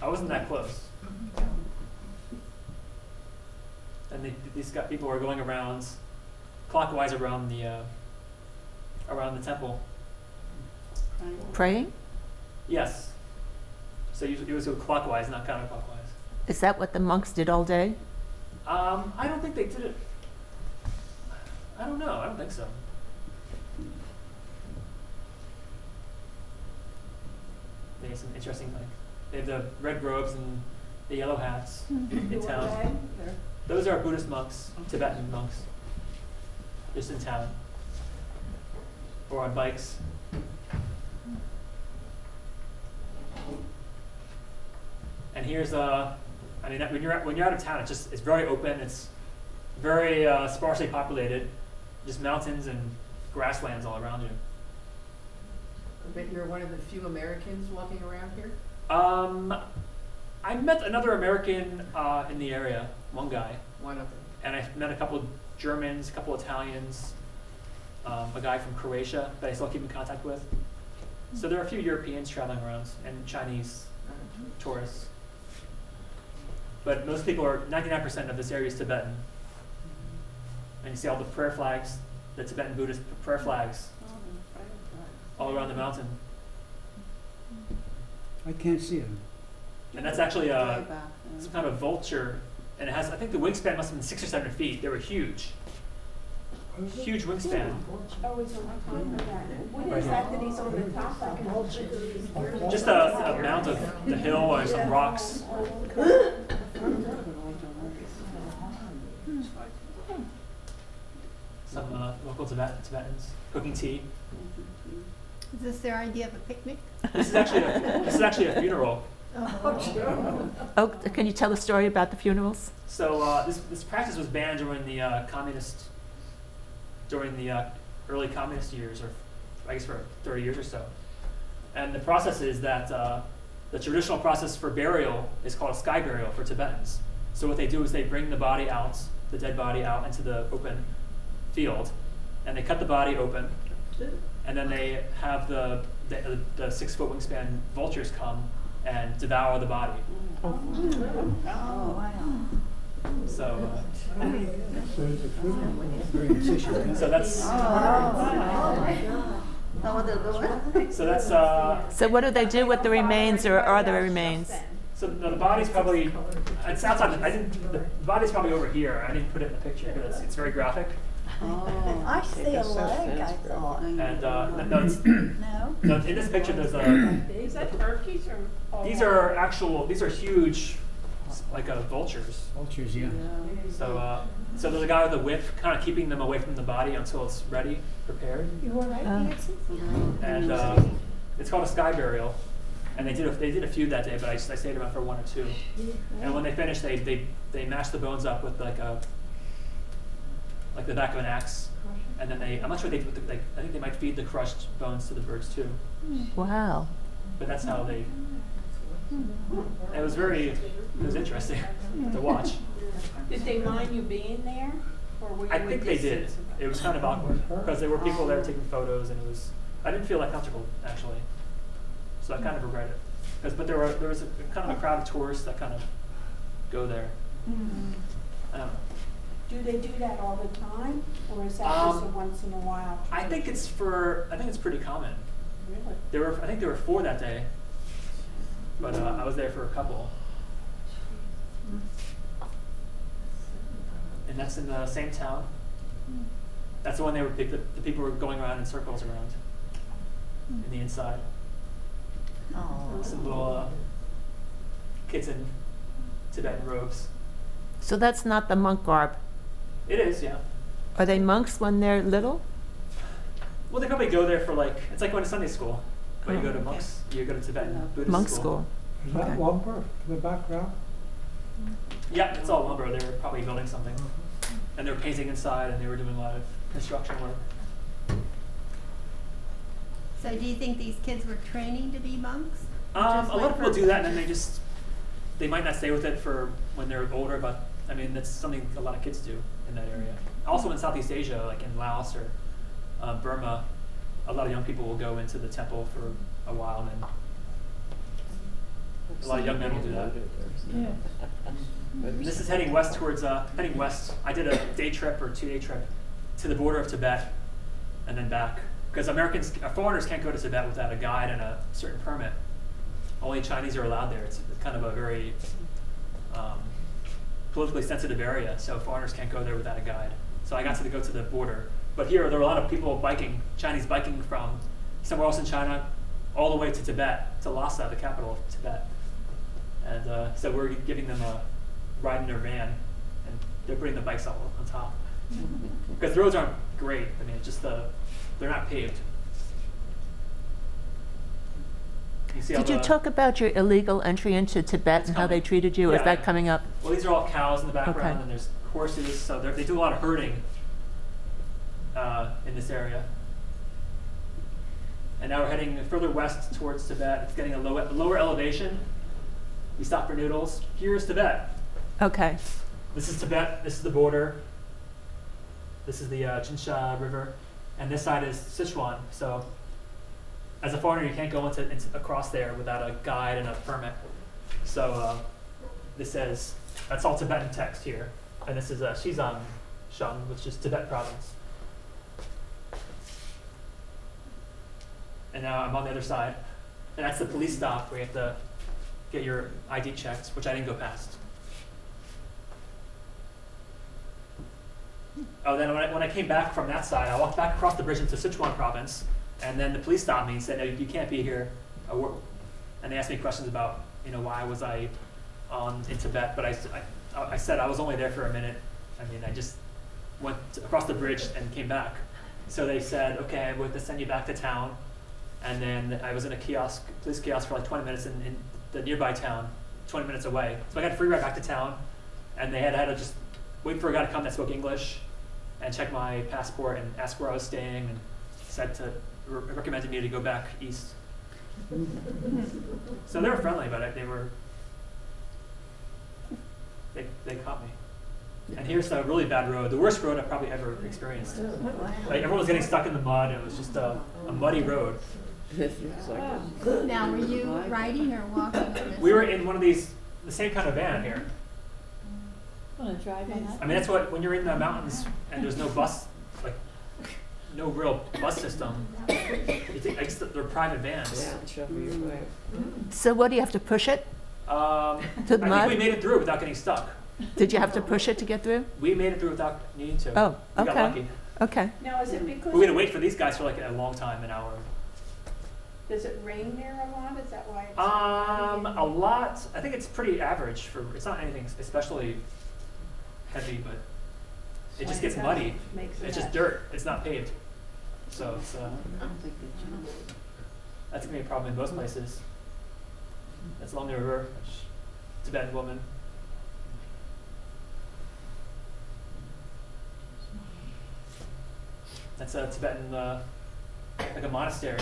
I wasn't that close. And these people were going around clockwise around the temple. Praying? Yes. So you always go clockwise, not counterclockwise. Is that what the monks did all day? I don't think they did it. I don't know. I don't think so. They have some interesting, they have the red robes and the yellow hats in town. Those are Buddhist monks, Tibetan monks, just in town, or on bikes. And here's when you're out of town, it's very open. It's very sparsely populated, just mountains and grasslands all around you. I bet you're one of the few Americans walking around here? I met another American in the area, one guy, One of them. and I met a couple Germans, a couple Italians, a guy from Croatia that I still keep in contact with. So there are a few Europeans traveling around and Chinese tourists. But most people are, 99% of this area is Tibetan. And you see all the prayer flags, the Tibetan Buddhist prayer flags all around the mountain. I can't see it. And that's actually some kind of vulture. And it has, I think the wingspan must have been 6 or 7 feet. They were huge. Huge wingspan. Oh, it's on top of that. What is that that he's on the top of? Just a mount of the hill or some rocks. Some local Tibetans cooking tea. Is this their idea of a picnic? This is actually a funeral. Oh, can you tell the story about the funerals? So this practice was banned during the early communist years, or I guess for 30 years or so. And the process is that the traditional process for burial is called a sky burial for Tibetans. So what they do is they bring the body out, the dead body out into the open field, and they cut the body open, and then they have the 6-foot wingspan vultures come and devour the body. Oh, wow. So Very efficient. so that's so that's So what do they do with the remains, or are there remains? so the body's probably it's outside. The body's probably over here. I didn't put it in the picture because it's very graphic. I see a leg, I thought. And no, it's, No? no, in this picture there's Is that turkeys or? these are huge, like vultures. Vultures, yeah. So so there's a guy with a whip, kind of keeping them away from the body until it's ready, prepared. You all right, Nancy? And it's called a sky burial. And they did a few that day, but I stayed around for 1 or 2. And when they finished, they mashed the bones up with like the back of an axe, and then I'm not sure I think they might feed the crushed bones to the birds too. Wow. But that's how they. It was interesting to watch. Did they mind you being there? Or were you I think they did. It was kind of awkward because there were people there taking photos, and I didn't feel that comfortable actually, so I kind of regret it. But there was kind of a crowd of tourists that kind of go there. I don't know. Do they do that all the time, or is that just a once in a while? I think it's pretty common. Really? I think there were 4 that day, but I was there for a couple. And that's in the same town. That's the one the people were going around in circles around, in the inside. Oh. Some little kids in Tibetan robes. So that's not the monk garb. It is, yeah. Are they monks when they're little? Well, they probably go there for it's like going to Sunday school, but you go to monks, you go to Tibetan Buddhist Monk school. Is that Okay. lumber in the background? Yeah, it's all lumber. They were probably building something, and they were painting inside, and they were doing a lot of construction work. So do you think these kids were training to be monks? A lot of people do that, and then they might not stay with it for when they're older, but I mean, that's something a lot of kids do in that area. Also in Southeast Asia, like in Laos or Burma, a lot of young people will go into the temple for a while, and then a lot of young men will do that. And this is heading west towards, heading west. I did a day trip or 2-day trip to the border of Tibet and then back. Because foreigners can't go to Tibet without a guide and a certain permit. Only Chinese are allowed there. It's kind of a very politically sensitive area, so foreigners can't go there without a guide. So I got to go to the border. But here, there were a lot of people Chinese biking from somewhere else in China all the way to Tibet, to Lhasa, the capital of Tibet. And so we're giving them a ride in their van, and they're putting the bikes all on top. Because the roads aren't great. I mean, it's just they're not paved. You see Did you talk about your illegal entry into Tibet and how they treated you? Yeah. Is that coming up? Well, these are all cows in the background, Okay. and there's horses, so they do a lot of herding in this area. And now we're heading further west towards Tibet. It's getting a lower elevation. We stop for noodles. Here's Tibet. Okay. This is Tibet. This is the border. This is the Jinsha River, and this side is Sichuan. So, as a foreigner, you can't go into across there without a guide and a permit. So, this says that's all Tibetan text here, and this is Xizang Sheng, which is Tibet province. And now I'm on the other side, and that's the police stop where you have to get your ID checked, which I didn't go past. Oh, then when I came back from that side, I walked back across the bridge into Sichuan province, and then the police stopped me and said, "No, you can't be here." And they asked me questions about, why was I in Tibet? But I said I was only there for a minute. I mean, I just went across the bridge and came back. So they said, "Okay, we're going to send you back to town." And then I was in a police kiosk for like 20 minutes in the nearby town, 20 minutes away. So I got a free ride back to town, and I had to just wait for a guy to come that spoke English and check my passport and ask where I was staying, and said recommended me to go back east. So they were friendly, but they caught me. And here's a really bad road, the worst road I've probably ever experienced. Like everyone was getting stuck in the mud. It was just a muddy road. Now, were you riding or walking? We were in one of these, the same kind of van here. Want to drive in? I mean, that's what, when you're in the mountains and there's no bus, like, no real bus system, I guess they're private vans. Yeah, shovel your way. So what, do you have to push it? I To the think mud? we made it through without getting stuck. Did you have to push it to get through? We made it through without needing to. Oh, We got okay. lucky. Okay. Now, is it because, We had to wait for these guys for like a long time, an hour. does it rain there a lot? Is that why it's? A lot. I think it's pretty average for. It's not anything especially heavy, but it just gets muddy. It's just dirt. It's not paved. So it's that's gonna be a problem in most places. That's along the river. Tibetan woman. That's a Tibetan, like a monastery.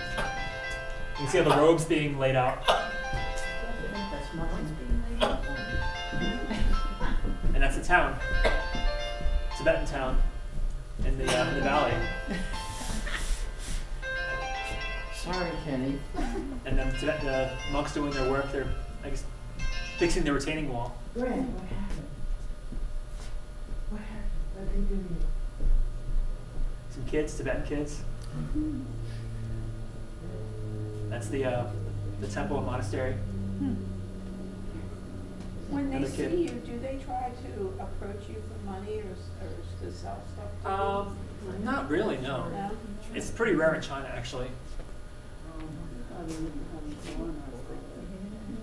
You can see all the robes being laid out. And that's a town, Tibetan town in the valley. Sorry, Kenny. And then the monks doing their work. They're, I guess, fixing the retaining wall. What happened? What did they do? Some kids, Tibetan kids. That's the temple and monastery. When they Another see kid. you, do they try to approach you for money or to sell stuff to you? Not really, no. No? It's pretty rare in China, actually.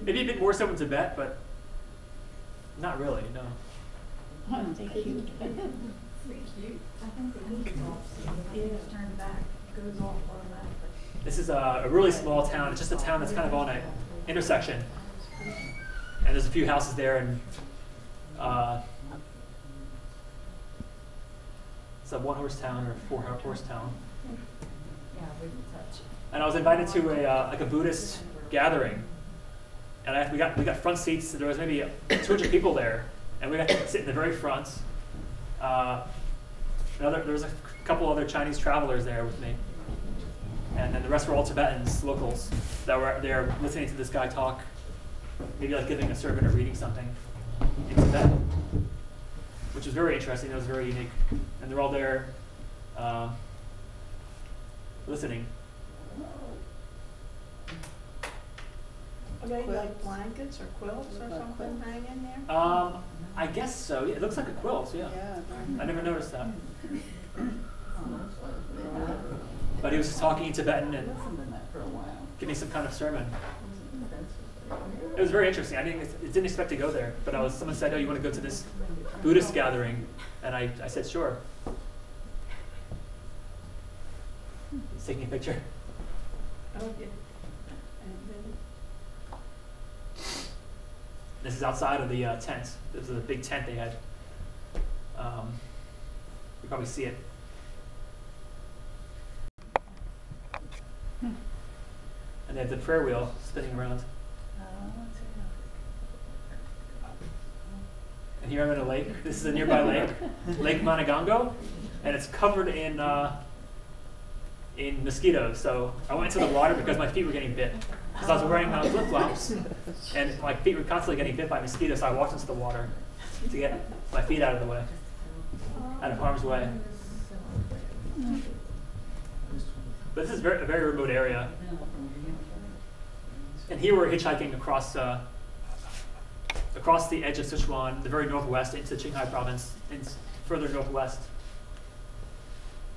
Maybe a bit more so in Tibet, but not really, no. Aren't they cute? Pretty cute. I think the heat is turned back, goes off automatically. This is a really small town. It's just a town that's kind of on an intersection. And there's a few houses there, and it's a one-horse town or a four-horse town. Yeah, we can touch. And I was invited to a Buddhist gathering, and we got front seats. There was maybe 200 people there, and we got to sit in the very front. There was a couple other Chinese travelers there with me, and then the rest were all Tibetans, locals, that were there listening to this guy talk, maybe like giving a sermon or reading something in Tibetan, which was very interesting. It was very unique, and they're all there listening. Are they like blankets or quilts or something hanging there? I guess so. Yeah, it looks like a quilt. Yeah. I never noticed that. But he was just talking in Tibetan and giving some kind of sermon. It was very interesting. I didn't expect to go there, but someone said, "Oh, you want to go to this Buddhist gathering?" And I said, "Sure." He's taking a picture. Okay. This is outside of the tent. This is a big tent they had. You probably see it. And they have the prayer wheel spinning around. And And here I'm in a lake. This is a nearby lake, Lake Managongo, and it's covered in mosquitoes. So I went into the water because my feet were getting bit. Because I was wearing flip-flops, and my feet were constantly getting bit by mosquitoes. So I walked into the water to get my feet out of the way, out of harm's way. But this is a very remote area. And here we're hitchhiking across the edge of Sichuan, the very northwest, into Qinghai province, and further northwest.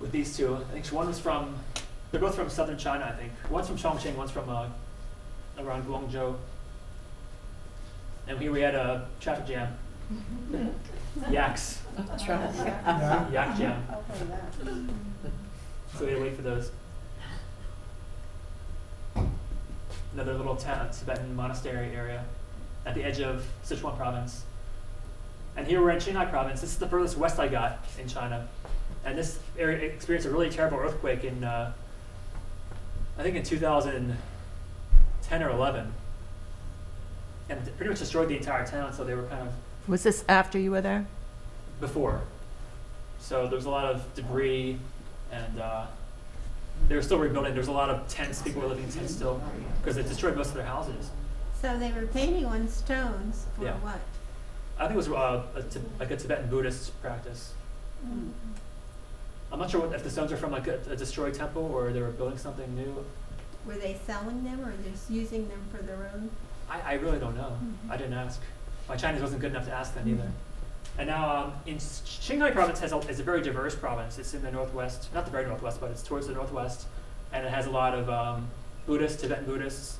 With these two, I think one was from, they're both from southern China, I think. One's from Chongqing, one's from around Guangzhou. And here we had a traffic jam. Yaks. Yak jam. So we had to wait for those. Another little town, Tibetan monastery area at the edge of Sichuan province. And here we're in Qinghai province. This is the furthest west I got in China. And this area experienced a really terrible earthquake in, I think in 2010 or 11. And it pretty much destroyed the entire town, so they were kind of Was this after you were there? before. So there was a lot of debris, and they were still rebuilding. There was a lot of tents, people were living in tents still, because it destroyed most of their houses. So they were painting on stones for Yeah. what? I think it was like a Tibetan Buddhist practice. I'm not sure if the stones are from like a destroyed temple or they were building something new. Were they selling them or just using them for their own? I really don't know. I didn't ask. My Chinese wasn't good enough to ask that either. And now in Qinghai province is a very diverse province. It's in the northwest, not the very northwest, but it's towards the northwest. And it has a lot of Buddhists, Tibetan Buddhists,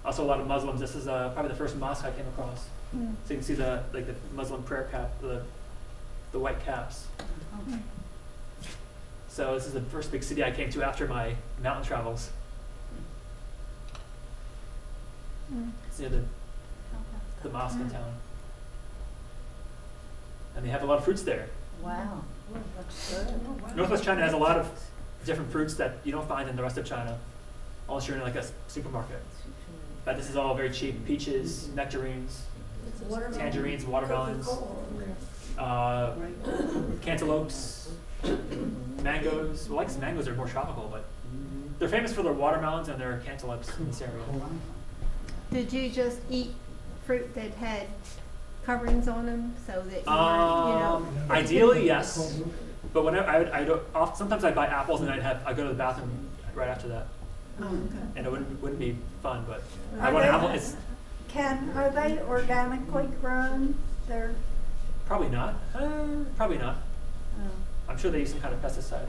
also a lot of Muslims. This is probably the first mosque I came across. So you can see the Muslim prayer cap, the white caps. So this is the first big city I came to after my mountain travels. It's near the mosque in town. And they have a lot of fruits there. Wow. Northwest China has a lot of different fruits that you don't find in the rest of China, unless you're in like a supermarket. But this is all very cheap. Peaches, nectarines, tangerines, watermelons, cantaloupes, mangoes. Well, I guess mangoes are more tropical, but they're famous for their watermelons and their cantaloupes in this area. Did you just eat fruit that had coverings on them so that you weren't, Ideally, yes. But whenever sometimes I'd buy apples and I'd go to the bathroom right after that. And it wouldn't be fun, but I want an apple. It's Are they organically grown? They're probably not. Probably not. I'm sure they use some kind of pesticide.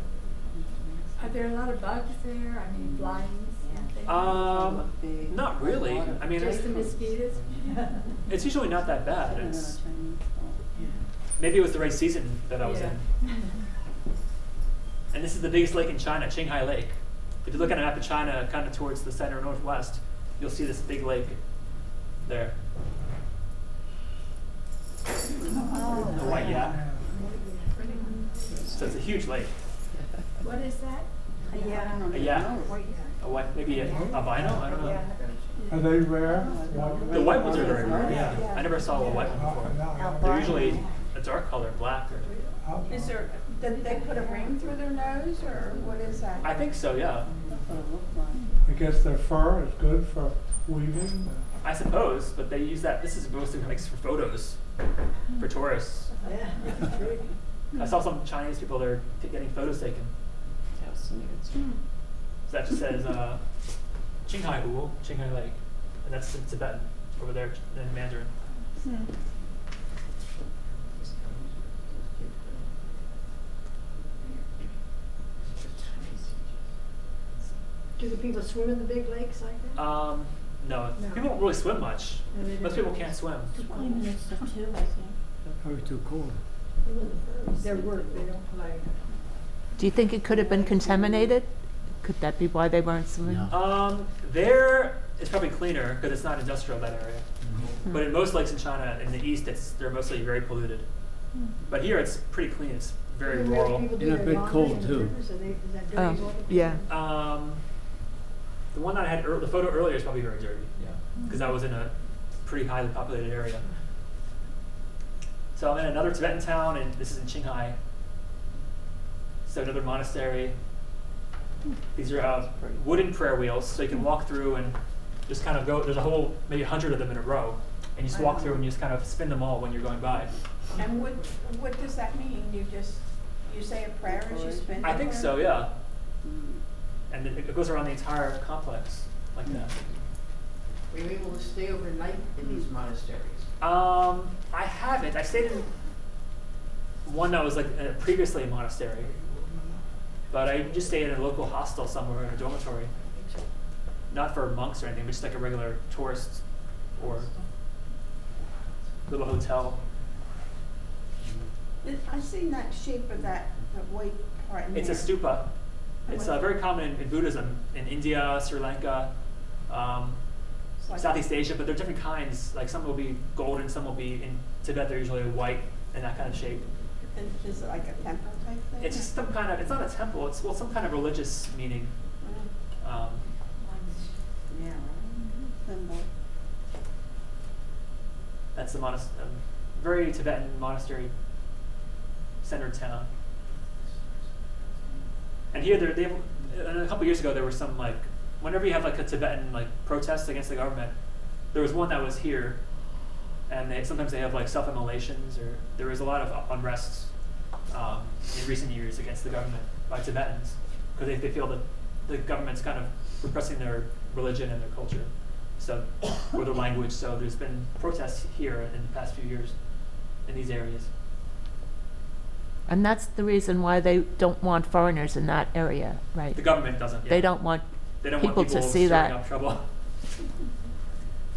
Are there a lot of bugs there? I mean, flies? Not really. I mean, Just the mosquitoes? it's usually not that bad. Maybe it was the right season that I was in. And this is the biggest lake in China, Qinghai Lake. If you look at a map of China, kind of towards the center northwest, you'll see this big lake there. The white yak. So it's a huge lake. What is that? A yak. A white, maybe a albino? I don't know. Are they rare? The white ones are very rare. Yeah. I never saw a white one before. They're usually a dark color, black. Is there? Did they put a ring through their nose, or what is that? I think so, yeah. I guess their fur is good for weaving. I suppose, but they use that. This is mostly like for photos, for tourists. I saw some Chinese people there getting photos taken. So that just says Qinghai Hu, Qinghai Lake, and that's in Tibetan over there in Mandarin. Do the people swim in the big lakes like that? No, people don't really swim much. Most people can't swim. 20 minutes to 2, I think. Probably too cold. Their work, they don't play. Do you think it could have been contaminated? Could that be why they weren't swimming? No. There it's probably cleaner because it's not industrial, that area. But in most lakes in China, in the east, they're mostly very polluted. But here it's pretty clean. It's very rural. And a bit cold, too. Oh, yeah. The one that I had, the photo earlier is probably very dirty. Yeah, because I was in a pretty highly populated area. So I'm in another Tibetan town, and this is in Qinghai. So another monastery. These are wooden prayer wheels, so you can walk through and just kind of go. There's a whole, maybe 100 of them in a row, and you just walk through and you just kind of spin them all when you're going by. And what does that mean? You say a prayer as you spin? I think so, yeah. And it goes around the entire complex like that. Were you able to stay overnight in these monasteries? I haven't. I stayed in one that was like previously a monastery, but I just stayed in a local hostel somewhere in a dormitory. Not for monks or anything, but just like a regular tourist or little hotel. I've seen that shape of that, the white part in It's a there. stupa. It's very common in Buddhism in India, Sri Lanka, It's like- Southeast Asia, but there are different kinds. Like some will be golden, some will be in Tibet. They're usually white and that kind of shape. And is it like a temple type thing? It's just some kind of. It's not a temple. It's some kind of religious meaning. Yeah. Symbol. That's the very Tibetan monastery centered town. And here, a couple years ago, there were some like, whenever you have like a Tibetan like protest against the government, there was one that was here, and sometimes they have like self-immolations, or there was a lot of unrest in recent years against the government by Tibetans because they feel that the government's kind of repressing their religion and their culture, so or their language. So there's been protests here in the past few years in these areas. And that's the reason why they don't want foreigners in that area, right? The government doesn't. They don't want They don't people want people to see stirring that. up trouble.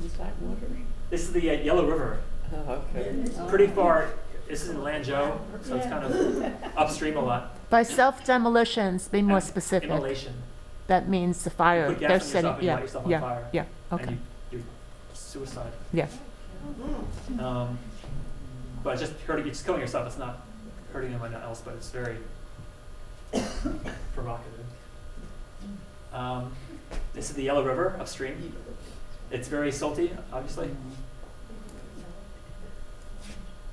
Is that water? This is the Yellow River. Oh, okay. Pretty far. This is in Lanzhou, so it's kind of upstream a lot. By self-demolitions, be more specific. Immolation. That means the fire. You put gas They're on yourself setting, and you light yourself on fire. yeah, okay, And you suicide. yeah. But just hurting, you're just killing yourself. It's not hurting anyone else, but it's very provocative. This is the Yellow River upstream. It's very salty, obviously.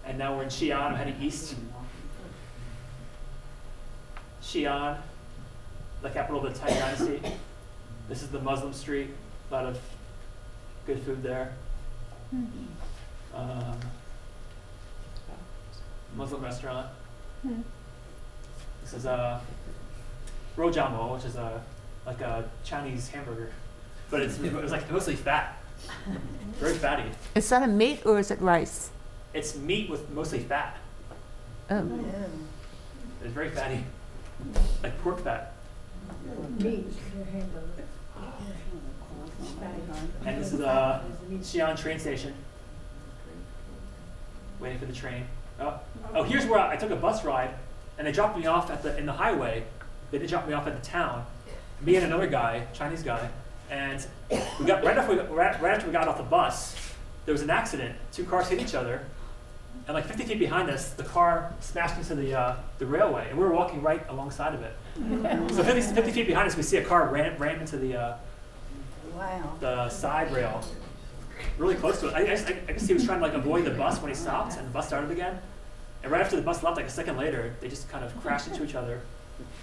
And now we're in Xi'an. I'm heading east. Xi'an, the capital of the Tang Dynasty. This is the Muslim street. A lot of good food there. Muslim restaurant. This is rojamo, which is like a Chinese hamburger, but it's like mostly fat, very fatty. Is that a meat or is it rice? It's meat with mostly fat. Oh, It's very fatty, like pork fat. And this is the Xi'an train station. Waiting for the train. Oh, here's where I took a bus ride, and they dropped me off in the highway. They did drop me off at the town. Me and another guy, Chinese guy, and we got right after we got off the bus, there was an accident. 2 cars hit each other, and like 50 feet behind us, the car smashed into the railway, and we were walking right alongside of it. So 50 feet behind us, we see a car ran into the side rail, really close to it. I guess he was trying to like avoid the bus when he stopped, and the bus started again. And right after the bus left, like a second later, they just kind of crashed into each other.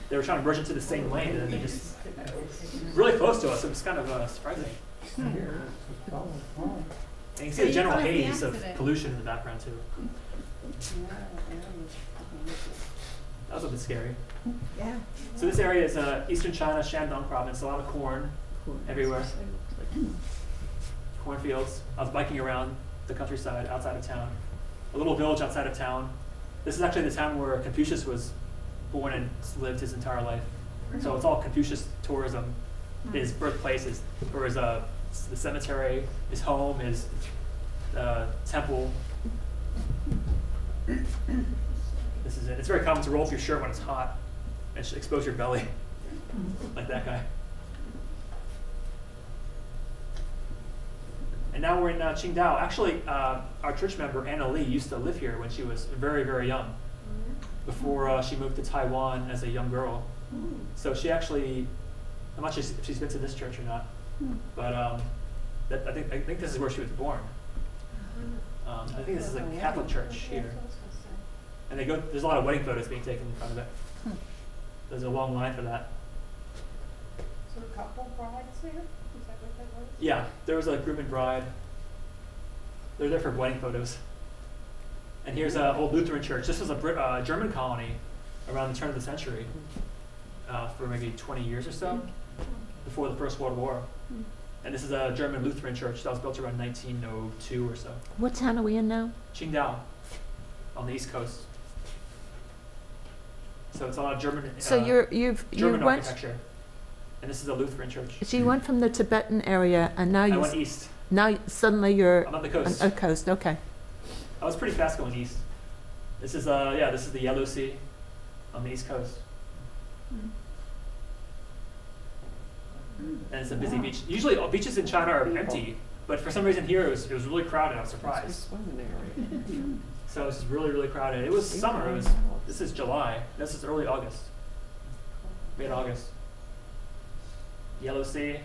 They were trying to merge into the same lane, and then they just really close to us. It was kind of surprising. And you can see the general caused the haze of accident. pollution in the background too. That was a bit scary. Yeah. So this area is eastern China, Shandong province. A lot of corn everywhere. Cornfields. I was biking around the countryside outside of town. A little village outside of town. This is actually the town where Confucius was born and lived his entire life. So it's all Confucius tourism. His birthplace is, or his the cemetery, his home, his temple. This is it. It's very common to roll up your shirt when it's hot and expose your belly, like that guy. And now we're in Qingdao. Actually, our church member, Anna Lee, used to live here when she was very, very young, before she moved to Taiwan as a young girl. So she actually, I'm not sure if she's been to this church or not, but I think this is where she was born. think this is a Catholic church here. And there's a lot of wedding photos being taken in front of it. There's a long line for that. So a couple brides there? Is that what that was? Yeah, there was a groom and bride. They're there for wedding photos. And here's an old Lutheran church. This was a German colony around the turn of the century, for maybe 20 years or so, before the First World War. And this is a German Lutheran church that was built around 1902 or so. What town are we in now? Qingdao, on the East Coast. So it's a lot of German. So you German went. architecture, and this is a Lutheran church. So you went from the Tibetan area, and now I you. went east. Now suddenly you're I'm on the coast. on a coast. Okay. I was pretty fast going east. This is this is the Yellow Sea on the East Coast. And it's a busy beach. Usually all beaches in China are empty, but for some reason here it was really crowded. I was surprised. Swimming area. So it was really, really crowded. It was summer. This is July. This is early August. Mid-August. Yellow Sea.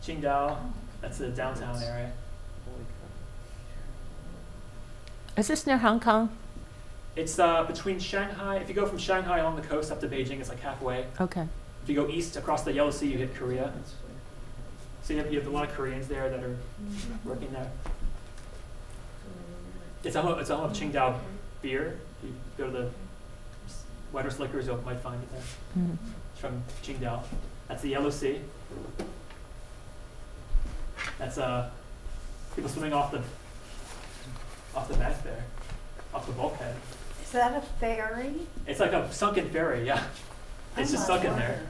Qingdao. That's the downtown area. Is this near Hong Kong? It's between Shanghai. If you go from Shanghai along the coast up to Beijing, it's like halfway. Okay. If you go east across the Yellow Sea, you hit Korea. So you have a lot of Koreans there that are working there. It's a home of Qingdao beer. If you go to the Whitehorse Liquors, you might find it there. Mm. It's from Qingdao. That's the Yellow Sea. That's people swimming off the bank there, off the bulkhead. Is that a ferry? It's like a sunken ferry, yeah. It's just sunk in there.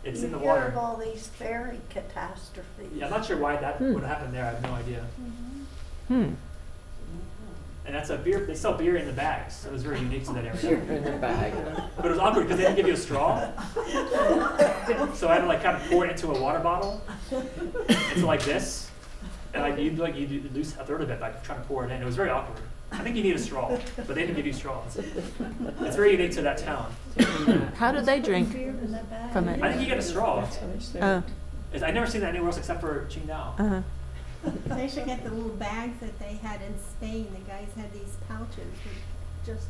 It's in the You hear water. of all these ferry catastrophes. Yeah, I'm not sure why that would happen there. I have no idea. Hmm. And that's a beer. They sell beer in the bags. So it was very unique to that You're area. in the bag. But it was awkward because they didn't give you a straw. So I had to like kind of pour it into a water bottle, into like this, and you'd lose a third of it by trying to pour it in. It was very awkward. I think you need a straw, but they didn't give you straws. It's very unique to that town. How do they drink from it? I think you get a straw. Oh. I've never seen that anywhere else except for Qingdao. Uh-huh. They should get the little bags that they had in Spain. The guys had these pouches with just.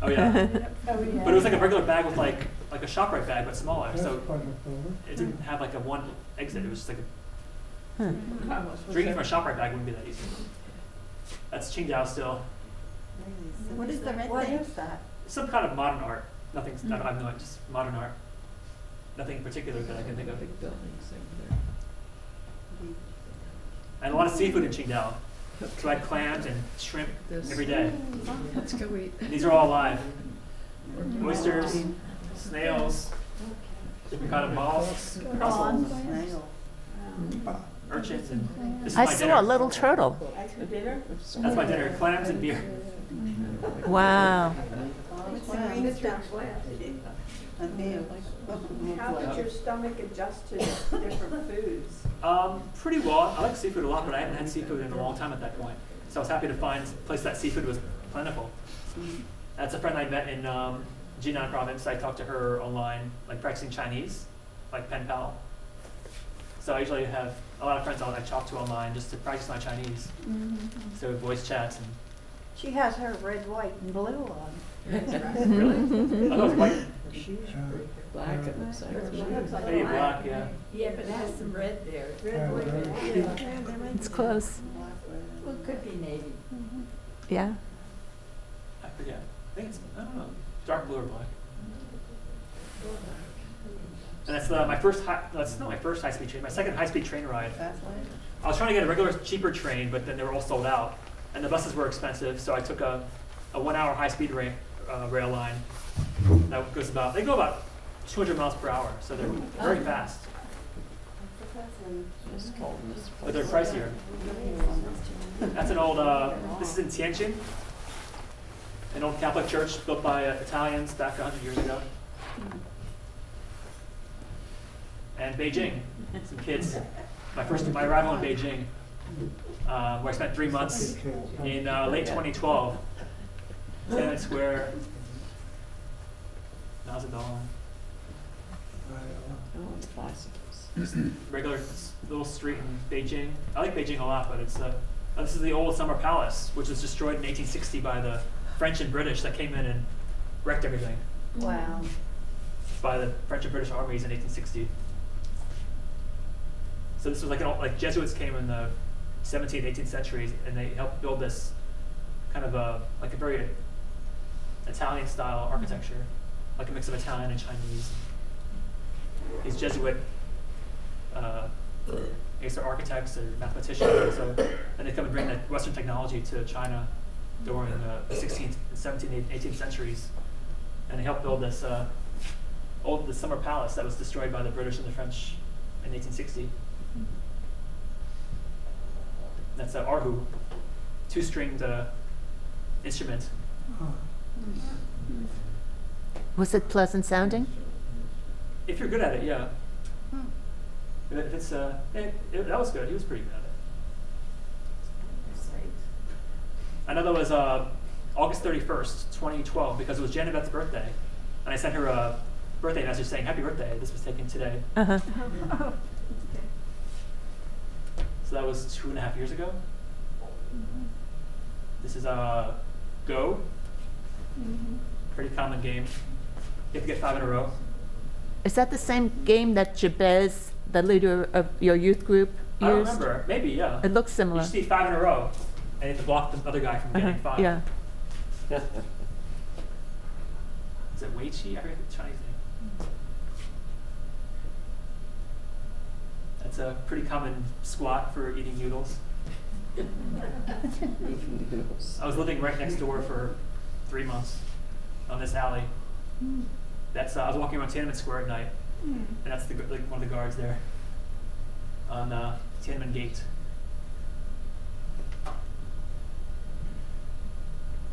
Oh yeah. Oh, yeah. But it was like a regular bag with like a ShopRite bag, but smaller. That's So quite a it didn't have like a one exit. It was just like Huh. drinking from a ShopRite bag wouldn't be that easy. That's Qingdao still. What is the red What thing? is that? Some kind of modern art. Nothing. I have no idea. Just modern art. Nothing in particular that I can think of. Big buildings over there. And a lot of seafood in Qingdao. So I had clams and shrimp every day. Let's go eat. And these are all live. Oysters, snails, different kind of mollusks, mussels, urchins, and this is I my saw dinner. a little turtle. That's my dinner, clams and beer. Wow. What's the green stuff? How did your stomach adjust to different foods? Pretty well. I like seafood a lot, but I haven't had seafood in a long time at that point. So I was happy to find a place that seafood was plentiful. That's a friend I met in Jinan province. I talked to her online, like practicing Chinese, like pen pal. So I usually have a lot of friends I talk to online just to practice my Chinese. So voice chats and She has her red, white, and blue on. really. I thought it was white. Black, it looks like. Maybe black, yeah. Yeah, but it has some red there. Yeah, Red, red. yeah. It's close. Well, it could be navy. Yeah. I forget. I think it's, I don't know, dark blue or black. And that's my first that's not my first high-speed train, my second high-speed train ride. I was trying to get a regular, cheaper train, but then they were all sold out. And the buses were expensive, so I took a 1 hour high-speed rail line. That goes about, they go about 200 miles per hour, so they're very fast. But they're pricier. That's an old, this is in Tianjin, an old Catholic church built by Italians back 100 years ago. And Beijing, some kids. My arrival in Beijing, where I spent 3 months in late 2012. Tiananmen Square. Mao Zedong. Oh, it's bicycles. Just regular little street in Beijing. I like Beijing a lot, but it's This is the old summer palace, which was destroyed in 1860 by the French and British that came in and wrecked everything. Wow. By the French and British armies in 1860. So this was like Jesuits came in the 17th, 18th centuries, and they helped build this kind of a very Italian style architecture, like a mix of Italian and Chinese. These Jesuit, I guess they're architects or mathematicians, and they come and bring that Western technology to China during the 16th, 17th, 18th centuries, and they helped build this the summer palace that was destroyed by the British and the French in 1860. That's an erhu, two-stringed instrument. Was it pleasant sounding? If you're good at it, yeah. If it's that was good. He was pretty good at it. I know that was August 31st, 2012, because it was Janet Beth's birthday, and I sent her a birthday message saying happy birthday. This was taken today. Uh-huh. So that was 2.5 years ago. This is Go. Pretty common game. You have to get 5 in a row. Is that the same game that Jabez, the leader of your youth group, used? I don't remember. Maybe, yeah. It looks You similar. just need 5 in a row, and you have to block the other guy from getting 5. Yeah. Is it Wei Chi? I forget the Chinese name. That's a pretty common squat for eating noodles. I was living right next door for 3 months on this alley. That's I was walking around Tiananmen Square at night, and that's one of the guards there on Tiananmen Gate.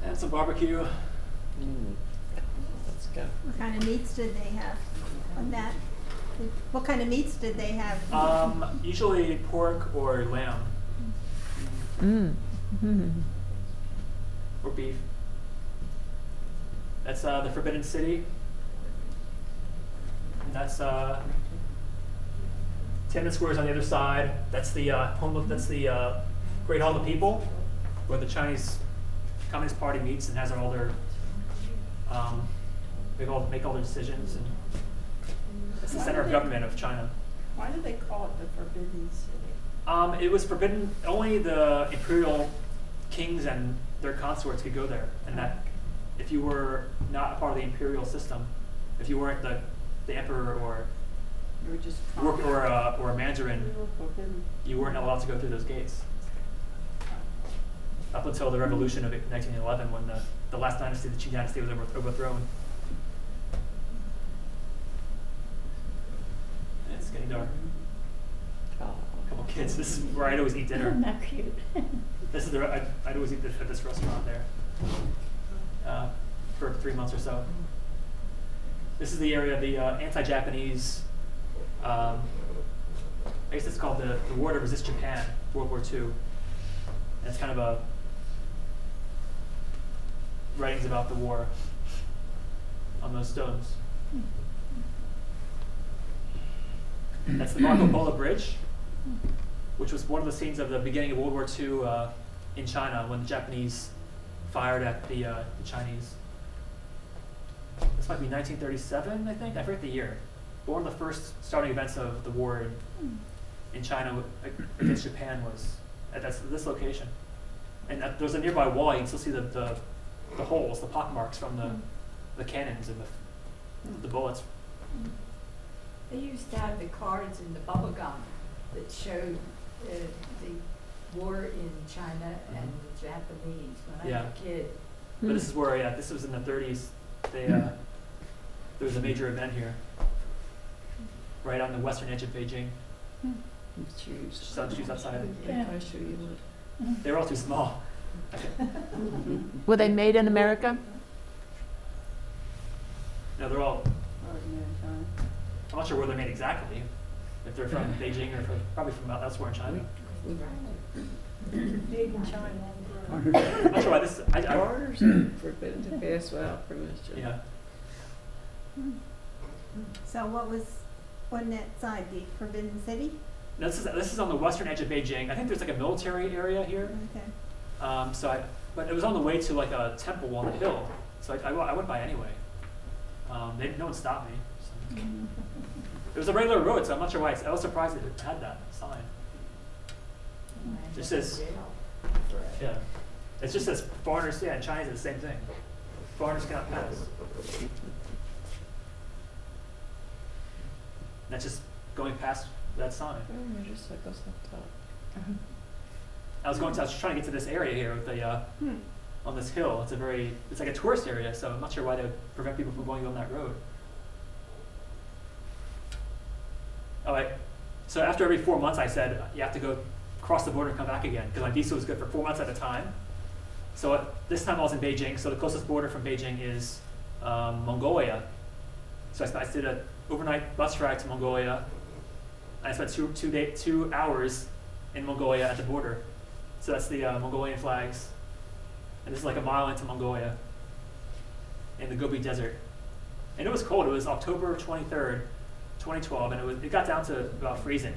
And some barbecue. Let's go. What kind of meats did they have on that? What kind of meats did they have? Usually pork or lamb or beef. That's the Forbidden City. And that's Tiananmen Square is on the other side. That's the That's the Great Hall of the People, where the Chinese Communist Party meets and has all their make all their decisions. And it's the center of government of China. Why do they call it the Forbidden City? It was forbidden. Only the imperial kings and their consorts could go there, and that if you were not a part of the imperial system, if you weren't the emperor or You were just or a mandarin, forbidden. you weren't allowed to go through those gates. Up until the revolution of 1911, when the last dynasty, the Qing dynasty, was overthrown. And it's getting dark. Oh. A couple kids. This is where I'd always eat dinner. Isn't that cute? This is I'd always eat at this restaurant there for 3 months or so. This is the area of the anti-Japanese. I guess it's called the War to Resist Japan, World War II. And it's kind of a writings about the war on those stones. That's the Marco Polo Bridge, which was one of the scenes of the beginning of World War II in China when the Japanese fired at the Chinese. This might be 1937, I think. I forget the year. But one of the first starting events of the war in China against Japan was at this location. And there's a nearby wall. You can still see the holes, the pockmarks from the cannons and the bullets. They used to have the cards in the bubble gum that showed the war in China and the Japanese when I was a kid. But this is where, this was in the 30s. There was a major event here, right on the western edge of Beijing. Shoes. Some shoes outside. If I show you what. They were all too small. Were they made in America? No, they're all. I'm not sure where they're made exactly. If they're from Beijing or probably from elsewhere in China. Made in China. I'm not sure why this. Foreigners are forbidden to pass without permission. Yeah. So what was on that side, the Forbidden City? Now this is on the western edge of Beijing. I think there's like a military area here. Okay. But it was on the way to like a temple on the hill, so I went by anyway. No one stopped me. So. It was a regular road, so I'm not sure why. I was surprised that it had that sign. It just says, yeah. It just says foreigners. Yeah, in Chinese it's the same thing. Foreigners cannot pass. And that's just going past that sign. I was trying to get to this area here with the on this hill. It's like a tourist area, so I'm not sure why they would prevent people from going on that road. All right. So after every 4 months, I said you have to go cross the border and come back again because my visa was good for 4 months at a time. So this time I was in Beijing. So the closest border from Beijing is Mongolia. So I did an overnight bus ride to Mongolia. I spent 2 hours in Mongolia at the border. So that's the Mongolian flags. And this is like a mile into Mongolia in the Gobi Desert. And it was cold. It was October 23rd, 2012, and it got down to about freezing.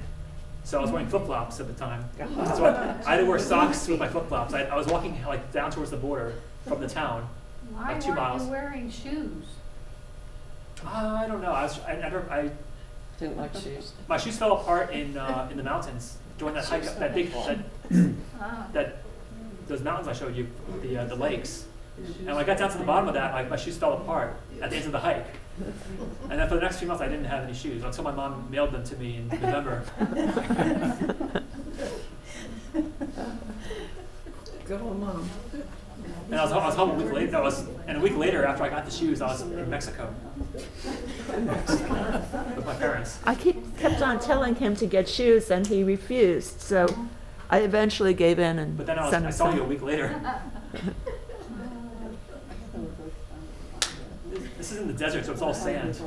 So I was wearing flip-flops at the time. So I had to wear socks with my flip-flops. I was walking like down towards the border from the town, like 2 miles. Why weren't you wearing shoes? I don't know. I Didn't like shoes. My shoes fell apart in the mountains during that hike, those mountains I showed you, the lakes. And when I got down to the bottom of that, my shoes fell apart at the end of the hike. And then for the next few months, I didn't have any shoes until my mom mailed them to me in November. Good old mom. And I was home a week later. And a week later, after I got the shoes, I was in Mexico with my parents. I kept on telling him to get shoes, and he refused. So I eventually gave in and But then I sent him saw some. you a week later. This is in the desert, so it's all sand.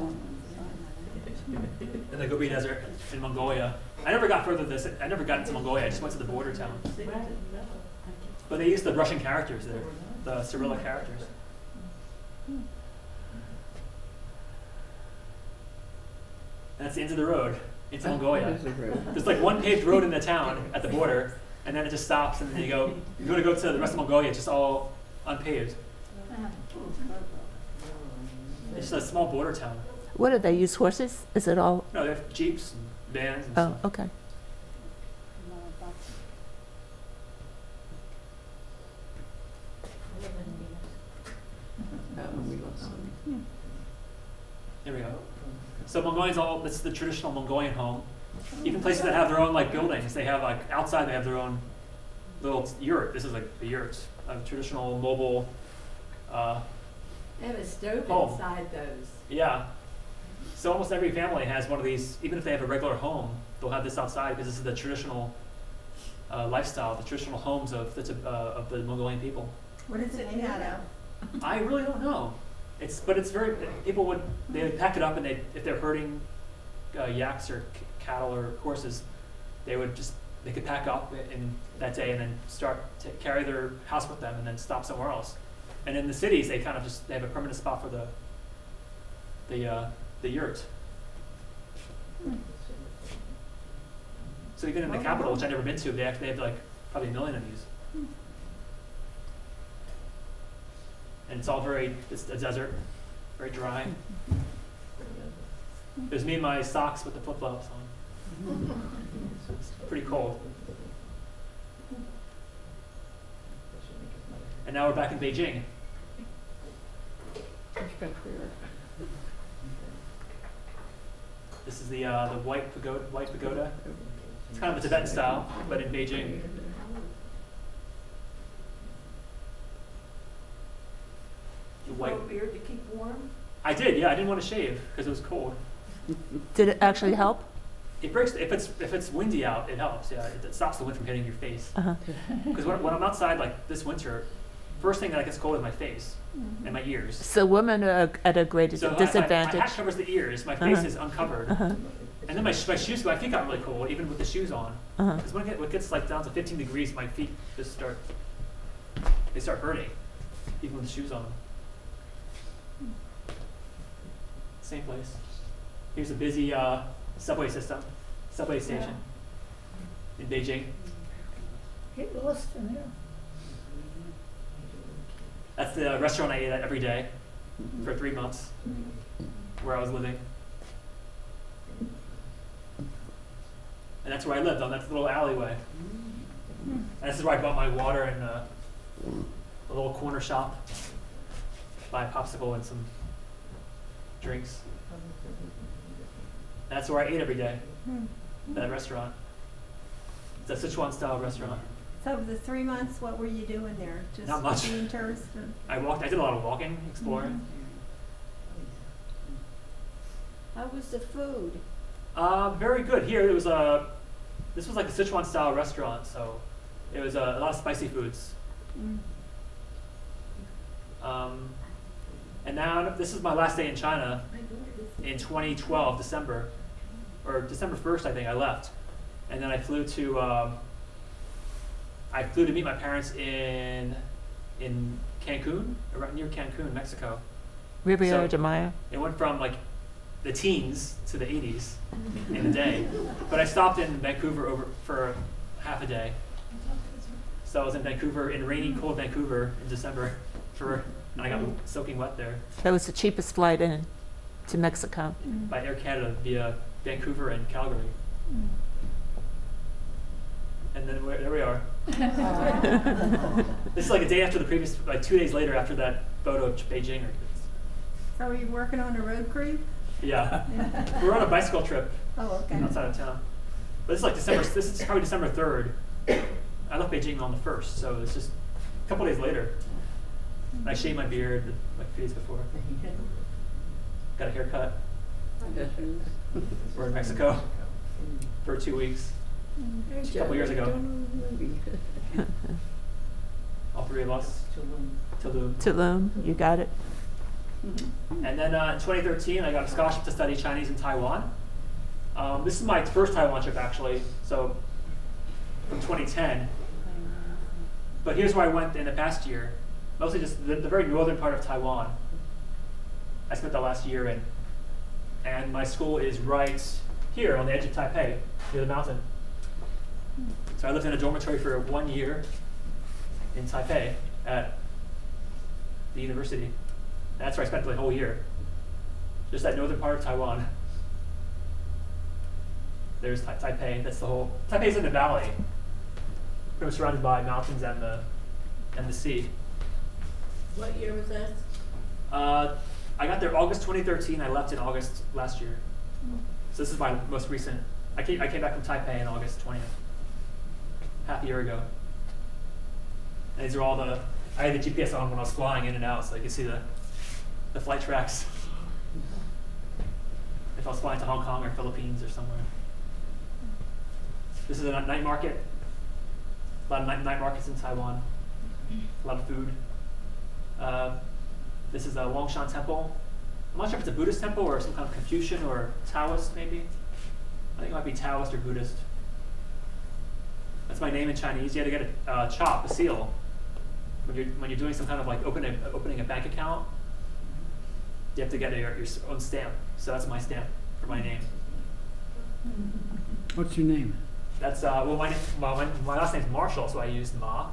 In the Gobi Desert in Mongolia. I never got further than this. I never got into Mongolia. I just went to the border town. But they use the Russian characters there, the Cyrillic characters. And that's the end of the road into Mongolia. There's like one paved road in the town at the border, and then it just stops, and then you go to go to the rest of Mongolia, it's just all unpaved. It's just a small border town. What do they use? Horses? Is it all? No, they have jeeps and vans and Oh, stuff. okay. Here we go. So Mongolians this is the traditional Mongolian home. Even places that have their own like buildings, they have like outside they have their own little yurt. This is like the yurt, a traditional mobile They have a stove home. inside those. Yeah. So almost every family has one of these, even if they have a regular home, they'll have this outside because this is the traditional lifestyle, the traditional homes of the Mongolian people. What is it made out of? I really don't know. But it's very, they would pack it up and if they're herding yaks or cattle or horses, they could pack up in that day and then start to carry their house with them and then stop somewhere else. And in the cities, they kind of they have a permanent spot for the yurt. So even in the capital, which I've never been to, they have like probably 1 million of these. And it's all it's a desert, very dry. There's me in my socks with the flip-flops on. It's pretty cold. And now we're back in Beijing. This is the white pagoda. It's kind of a Tibetan style, but in Beijing. Grow a beard to keep warm? I did, yeah. I didn't want to shave because it was cold. Did it actually help? It breaks if it's windy out. It helps. Yeah, it stops the wind from hitting your face. Because when I'm outside like this winter, first thing that gets cold is my face and my ears. So women are at a great disadvantage. My hat covers the ears. My face is uncovered. And then my feet got really cold even with the shoes on. Because when it gets like down to 15 degrees, my feet just start hurting, even with the shoes on. Same place. Here's a busy subway station. in Beijing. Get lost in there. That's the restaurant I ate at every day for 3 months, where I was living. And that's where I lived, on that little alleyway. And this is where I bought my water in a little corner shop. Buy a popsicle and some drinks. That's where I ate every day, that restaurant. It's a Sichuan style restaurant. So the 3 months, what were you doing there? Just Not much. being tourist? I did a lot of walking, exploring. How was the food? Very good. Here, this was like a Sichuan style restaurant, so it was a lot of spicy foods. And now, this is my last day in China in 2012, December, or December 1st, I think I left. And then I flew to meet my parents in Cancun, around near Cancun, Mexico. Riviera de Maya. It went from like the teens to the 80s in a day. But I stopped in Vancouver for half a day. So I was in Vancouver, in rainy, cold Vancouver in December, and I got soaking wet there. That was the cheapest flight in to Mexico. By Air Canada via Vancouver and Calgary. And then there we are. This is like a day after the previous, like 2 days later after that photo of Beijing. So are you working on a road crew? Yeah. We were on a bicycle trip Oh, okay. outside of town. But this is like this is probably December 3rd. I left Beijing on the 1st, so it's just a couple days later. I shaved my beard like 2 days before. Got a haircut. We're in Mexico for 2 weeks. A couple years ago. All three of us. Tulum. Tulum, you got it. And then in 2013, I got a scholarship to study Chinese in Taiwan. This is my first Taiwan trip, actually, so from 2010. But here's where I went in the past year. Mostly just the very northern part of Taiwan. I spent the last year in. And my school is right here on the edge of Taipei, near the mountain. So I lived in a dormitory for 1 year in Taipei at the university. That's where I spent the whole year. Just that northern part of Taiwan. There's Taipei. That's the whole. Taipei's in the valley, pretty much surrounded by mountains and the sea. What year was that? I got there August 2013. I left in August last year. So this is my most recent. I came back from Taipei in August 20th, half a year ago. And these are all the. I had the GPS on when I was flying in and out, so you can see the flight tracks. If I was flying to Hong Kong or Philippines or somewhere. This is a night market. A lot of night markets in Taiwan. A lot of food. This is a Longshan Temple. I'm not sure if it's a Buddhist temple or some kind of Confucian or Taoist, maybe. I think it might be Taoist or Buddhist. That's my name in Chinese. You had to get a chop, a seal, when you're doing some kind of like opening a bank account. You have to get your own stamp. So that's my stamp for my name. What's your name? That's my last name's Marshall, so I used Ma,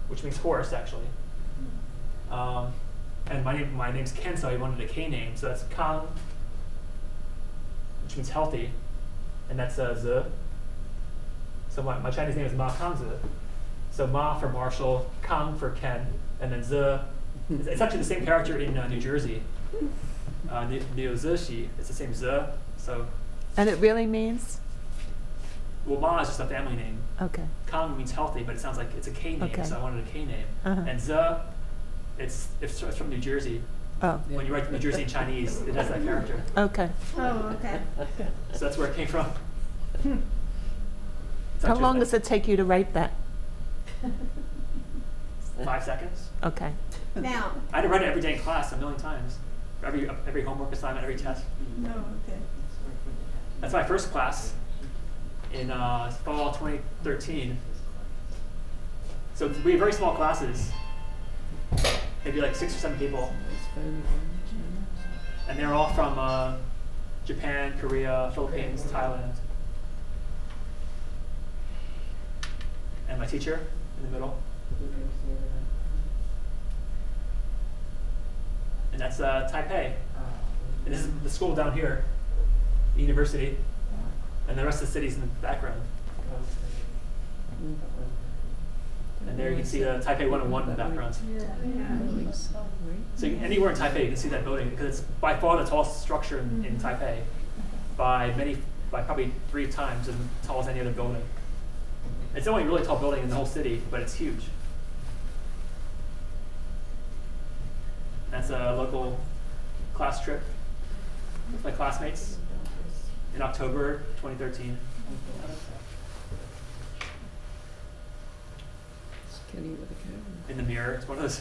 which means horse actually. And my name's Ken, so I wanted a K name, so that's Kang, which means healthy, and that's Ze. So my Chinese name is Ma Kangze. So Ma for Marshall, Kang for Ken, and then Ze. It's actually the same character in New Jersey. Liu Zishi, it's the same Ze. So. And it really means? Well, Ma is just a family name. Okay. Kang means healthy, but it sounds like it's a K name, Okay. so I wanted a K name. Uh-huh. And Ze, it's from New Jersey. Oh. When you write New Jersey in Chinese, it has that character. Okay. Oh, okay. So that's where it came from. How long does it take you to write that? 5 seconds. Okay. Now. I had to write it every day in class a million times. Every homework assignment, every test. No, okay. That's my first class in fall 2013. So we have very small classes, maybe like 6 or 7 people. And they're all from Japan, Korea, Philippines, Thailand. teacher in the middle. And that's Taipei. And this is the school down here, the university, and the rest of the city's in the background. And there you can see Taipei 101 in the background. So anywhere in Taipei you can see that building because it's by far the tallest structure in Taipei by probably 3 times as tall as any other building. It's the only really tall building in the whole city, but it's huge. That's a local class trip with my classmates in October 2013. In the mirror, it's one of those.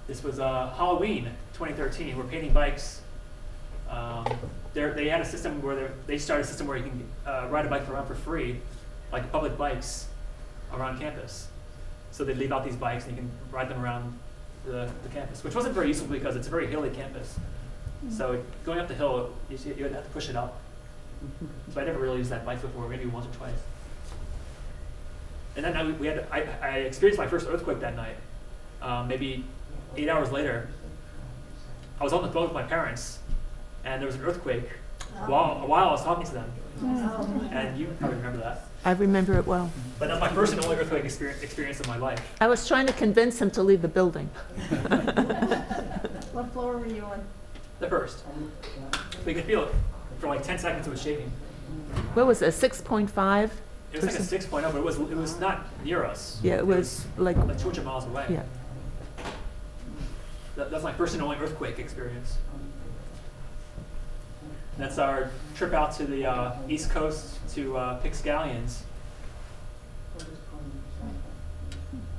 This was Halloween 2013. We're painting bikes. They had a system where they started a system where you can ride a bike around for free, like public bikes around campus. So they leave out these bikes and you can ride them around the campus, which wasn't very useful because it's a very hilly campus. So going up the hill, you would have to push it up. So I never really used that bike before, maybe once or twice. And then I experienced my first earthquake that night. Maybe 8 hours later, I was on the phone with my parents, and there was an earthquake while I was talking to them. And you probably remember that. I remember it well. But that's my first and only earthquake experience of my life. I was trying to convince him to leave the building. What floor were you on? The first. But you could feel it. For like 10 seconds it was shaking. What was it, 6.5? It was like a 6.0, but it was not near us. Yeah, it was like 200 miles away. Yeah. That's my first and only earthquake experience. That's our trip out to the East Coast to pick scallions.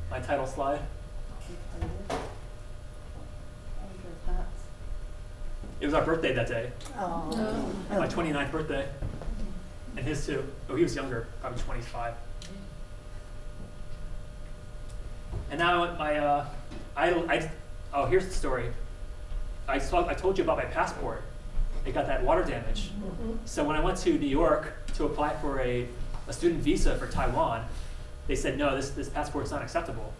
My title slide. It was our birthday that day. Oh. My 29th birthday. And his too. Oh, he was younger, probably 25. And now oh, here's the story. I told you about my passport. It got that water damage. So when I went to New York to apply for a student visa for Taiwan, they said, no, this passport's not acceptable.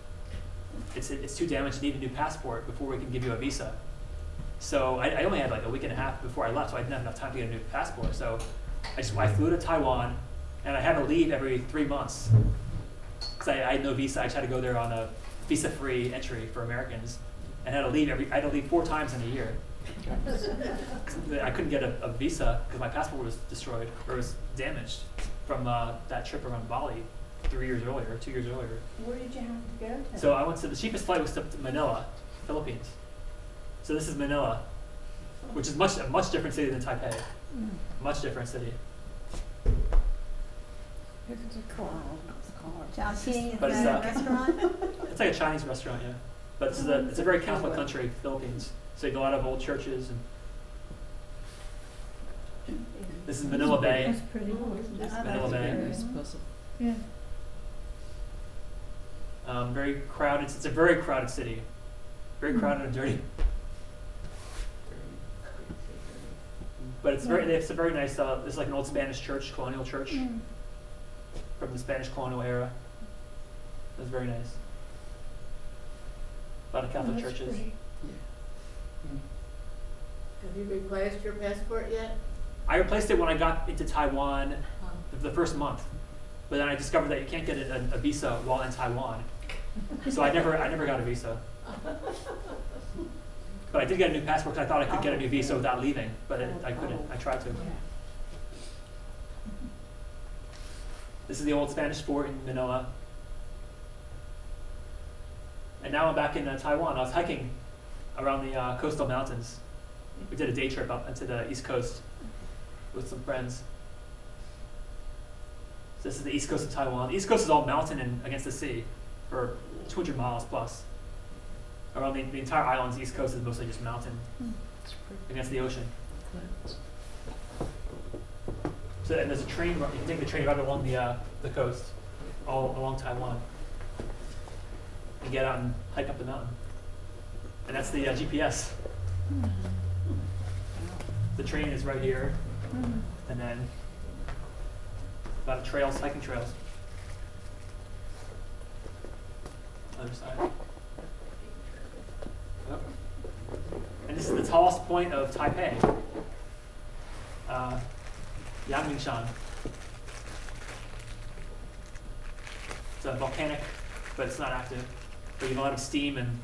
It's too damaged, you need a new passport before we can give you a visa. So I only had like a week and a half before I left, so I didn't have enough time to get a new passport. So I flew to Taiwan, and I had to leave every 3 months. Because I had no visa, I just had to go there on a visa-free entry for Americans. And I had to leave 4 times in a year. I couldn't get a visa because my passport was destroyed or was damaged from that trip around Bali 2 years earlier. Where did you have to go to? So I went to, the cheapest flight was to Manila, Philippines. So this is Manila, which is a much different city than Taipei. Much different city. Chowking, is But it's, that a restaurant? It's like a Chinese restaurant, yeah. But it's a very Catholic country, Philippines. So you have a lot of old churches. And this is Manila Bay. That's pretty. Manila Bay. Yeah. Very crowded. It's a very crowded city. Very crowded and dirty. But it's a very nice. It's like an old Spanish church, colonial church from the Spanish colonial era. It was very nice. A lot of Catholic churches. Have you replaced your passport yet? I replaced it when I got into Taiwan the first month, but then I discovered that you can't get a visa while in Taiwan, so I never got a visa. But I did get a new passport because I thought I could get a new visa without leaving, but I couldn't. I tried to. This is the old Spanish fort in Manila. And now I'm back in Taiwan. I was hiking around the coastal mountains. We did a day trip up into the East Coast with some friends. So this is the East Coast of Taiwan. The East Coast is all mountain and against the sea for 200 miles plus. Around the entire island's East Coast is mostly just mountain against the ocean. So, and there's a train, you can take the train right along the coast, all along Taiwan, and get out and hike up the mountain. And that's the GPS. The train is right here, and then A lot of trails, hiking trails. Other side. Yep. And this is the tallest point of Taipei, Yangmingshan. It's volcanic, but it's not active. But you have a lot of steam and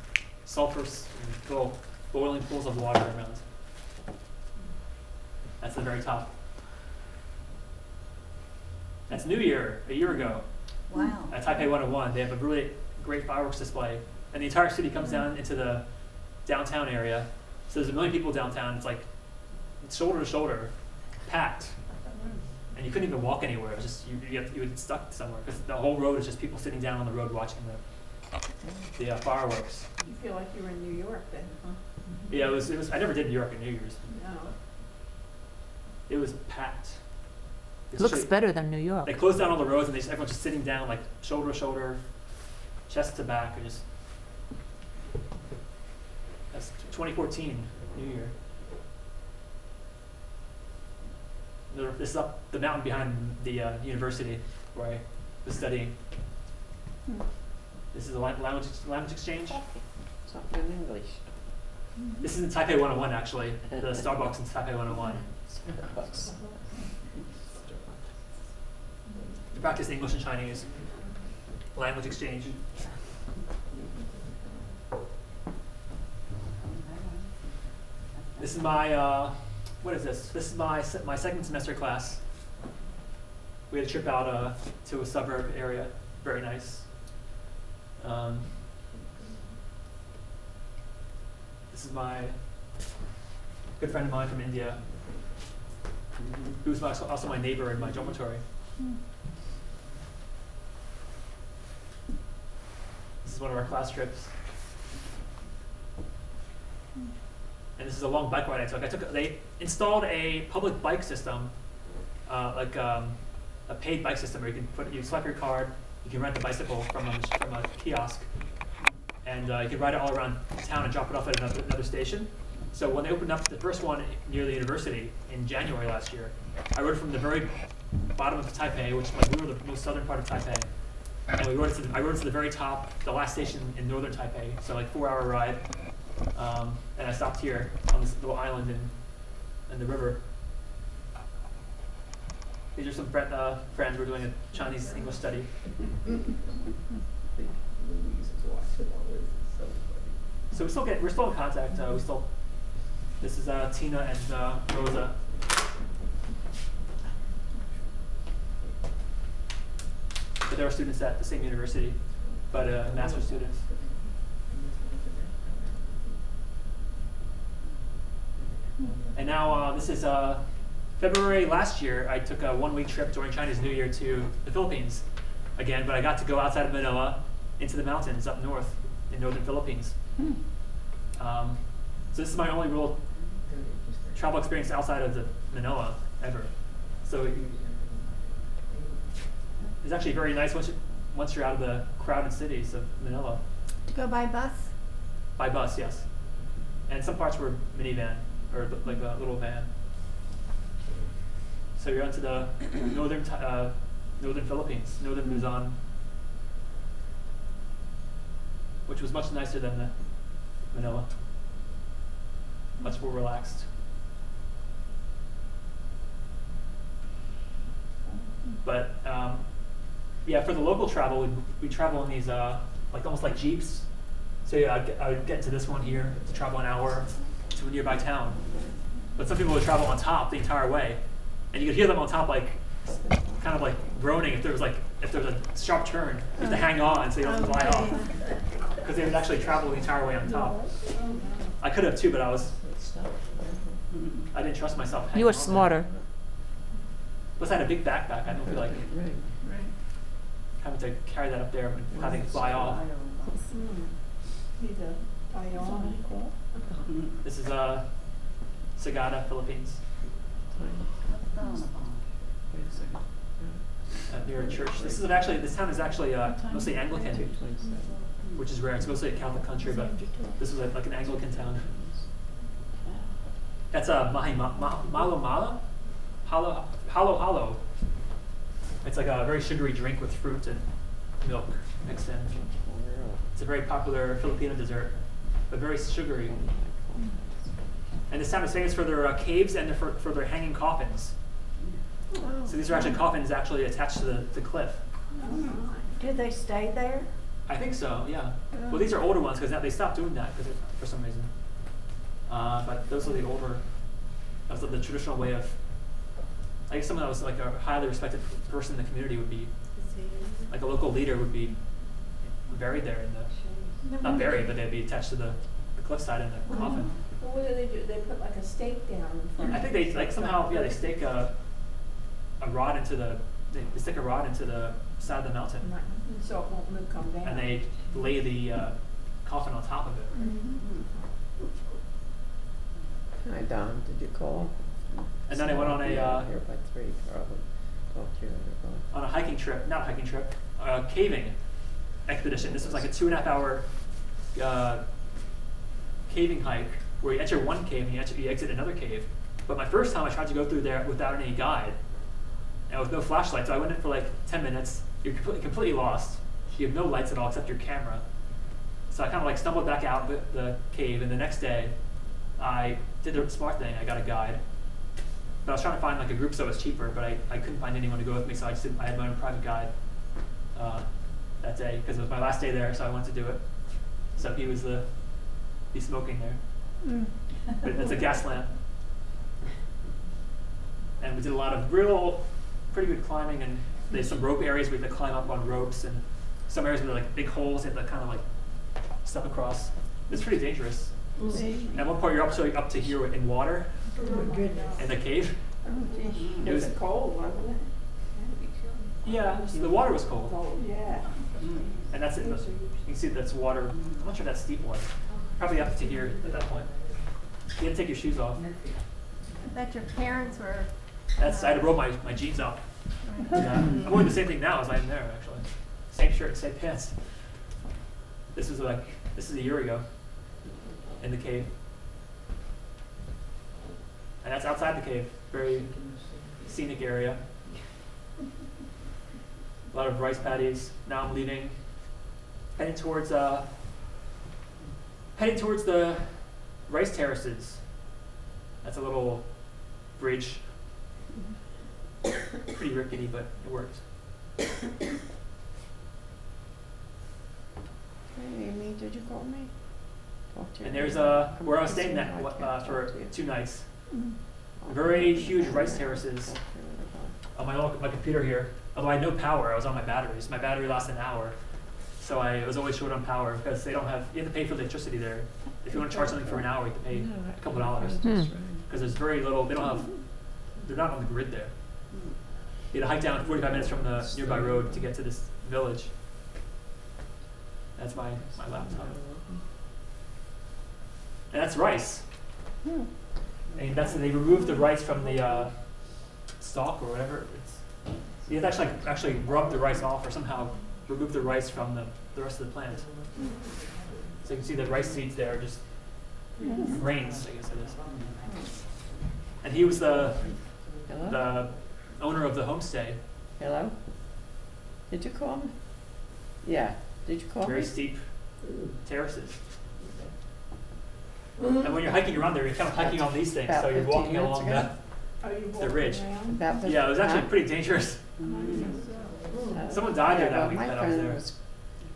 sulfur and little boiling pools of water around. That's the very top. That's New Year, a year ago. Wow. At Taipei 101, they have a really great fireworks display. And the entire city comes down into the downtown area. So there's 1 million people downtown. It's like shoulder to shoulder, packed. And you couldn't even walk anywhere. It was just, you would stuck somewhere because the whole road is just people sitting down on the road watching the fireworks. You feel like you were in New York then, huh? Yeah, it was, I never did New York in New Year's. No. It was packed. It looks better than New York. They closed down all the roads and everyone's just sitting down like shoulder to shoulder, chest to back, and just. That's 2014 New Year. This is up the mountain behind the university where I was studying. This is a language exchange. Something in English. This is in Taipei 101 actually. The Starbucks in Taipei 101. To practice English and Chinese. Language exchange. This is my, what is this? This is my second semester class. We had a trip out to a suburb area. Very nice. This is my good friend of mine from India, who's also my neighbor in my dormitory. This is one of our class trips. And this is a long bike ride I took. They installed a public bike system, like a paid bike system where you swipe your card, you can rent the bicycle from a kiosk, and you can ride it all around town and drop it off at another station. So when they opened up the first one near the university in January last year, I rode from the very bottom of Taipei, which we were the most southern part of Taipei, and I rode to the very top, the last station in northern Taipei, so like 4-hour ride. And I stopped here on this little island in the river. These are some friends. We're doing a Chinese English study. So we're still in contact. This is Tina and Rosa. But they were students at the same university, but master's students. And now this is February last year. I took a 1-week trip during Chinese New Year to the Philippines again, but I got to go outside of Manila into the mountains up north in northern Philippines. So this is my only real travel experience outside of Manila ever. So it's actually very nice once you're out of the crowded cities of Manila. To go by bus? By bus, yes. And some parts were minivan, or like a little van. So you're onto the northern Philippines, northern Luzon, which was much nicer than Manila. Much more relaxed. But yeah, for the local travel, we travel in these like almost like jeeps. So yeah, I would get to this one here to travel an hour to a nearby town. But some people would travel on top the entire way, and you could hear them on top, like kind of like groaning if there was a sharp turn. You have to hang on so you don't fly off, because they would actually travel the entire way on top. I could have too, but I didn't trust myself. You were smarter. Plus, I had a big backpack. I don't feel like having to carry that up there and having to fly off. This is Sagada, Philippines. Near a church. This town is actually mostly Anglican, which is rare. It's mostly a Catholic country, but this was like an Anglican town. That's Malo Malo? Halo. It's like a very sugary drink with fruit and milk mixed in. It's a very popular Filipino dessert, but very sugary. And this town is famous for their caves and for their hanging coffins. So these are actually coffins actually attached to the cliff. Do they stay there? I think so, yeah. Well, these are older ones because they stopped doing that for some reason. But those are the older. That was the traditional way of. I guess someone that was like a highly respected person in the community would be, like a local leader would be buried there in the, not buried, but they'd be attached to the cliffside in the coffin. Well, what do? They put like a stake down in front. I think they like somehow they stake a rod into they stick a rod into the side of the mountain, So it won't come down. and they lay the coffin on top of it. Hi, Don, did you call? And then I went on a Here by 3, probably. Talk to you later. on a hiking trip, not a hiking trip, a caving expedition. This was like a 2.5 hour caving hike where you enter one cave and you exit another cave. But my first time I tried to go through there without any guide and with no flashlight. So I went in for like 10 minutes. You're completely lost. You have no lights at all except your camera. So I kind of like stumbled back out the cave, and the next day I did the smart thing. I got a guide. But I was trying to find like a group so it was cheaper, but I couldn't find anyone to go with me, so I had my own private guide that day because it was my last day there, so I wanted to do it. So he's smoking there. But it's a gas lamp. And we did a lot of pretty good climbing, and there's some rope areas where you have to climb up on ropes, and some areas where there are like big holes you have to kind of like step across. It's pretty dangerous. At one point you're up to here in water. Oh, goodness. In the cave. It was cold, wasn't it? Yeah, the water was cold. Cold, yeah. And that's it. You can see that's water. I'm not sure that's steep water. Probably up to here at that point. You had to take your shoes off. That your parents were. I had to roll my jeans up. Yeah. I'm wearing the same thing now as I am there, actually. Same shirt, same pants. This is a year ago in the cave. And that's outside the cave. Very scenic area. A lot of rice paddies. Now I'm leaving, heading towards the rice terraces. That's a little bridge. Pretty rickety, but it works. Hey, Amy, did you call me? Talk to you And there's later. where I was staying for 2 nights. Very huge rice terraces. On my computer here. Although I had no power, I was on my batteries. My battery lasted an hour, so I was always short on power because they don't have. You have to pay for electricity there. If you want to charge something for an hour, you have to pay a couple dollars. Because there's very little. They don't have. They're not on the grid there. You had to hike down 45 minutes from the nearby road to get to this village. That's my laptop. And that's rice. And they removed the rice from the stalk or whatever. You have to actually rub the rice off or somehow remove the rice from the rest of the plant. So you can see the rice seeds there, just grains, I guess it is. And he was the owner of the homestay. Hello? Did you call me? Yeah. Did you call Very me? steep terraces. And when you're hiking around there, you're kind of hiking on these things, About so you're 15 walking minutes along ago. the ridge. About Yeah, it was actually pretty dangerous. Someone died there that week my that I was phone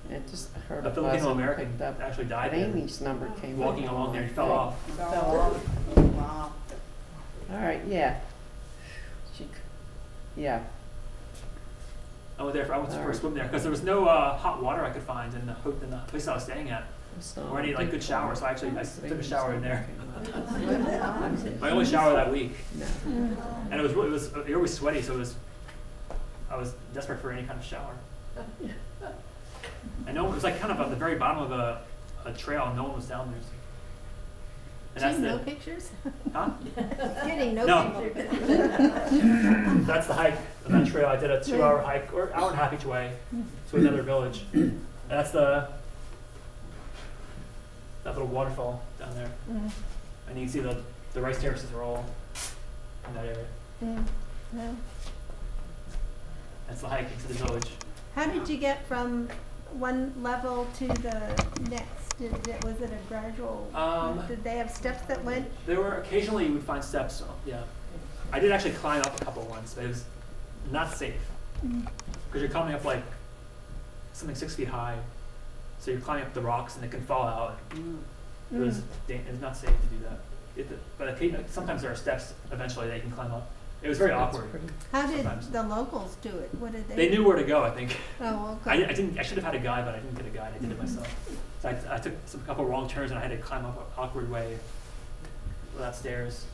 there. It just heard A a Filipino buzz and American picked up. actually died But there. Amy's number came Walking up. along there, he fell off. Wow. All right, yeah. Yeah. I went for a Alright. swim there because there was no hot water I could find in the place I was staying at, It's not or any like good shower. So I took a shower in there. No. My only shower that week, and you're always sweaty, so I was desperate for any kind of shower. And no one, it was like kind of at the very bottom of a trail, and no one was down there. And that's No the, pictures? huh? Kidding, no No. pictures. That's the hike on that trail. I did a 2-hour hike, or hour and a half each way, to another village. And that's that little waterfall down there. And you can see the rice terraces are all in that area. No. That's the hike into the village. How did you get from one level to the next? Was it a gradual, did they have steps that went? There were, occasionally you would find steps, yeah. I did actually climb up a couple once, but it was not safe. Because you're climbing up like something 6 feet high. So you're climbing up the rocks and it can fall out. It was not safe to do that. But occasionally, sometimes there are steps eventually that you can climb up. It was very awkward. How did sometimes. the locals do it? What did they? They knew where to go, I think. Oh, okay. I should have had a guide, but I didn't get a guide. I did it myself. So I took a couple wrong turns and I had to climb up an awkward way without stairs.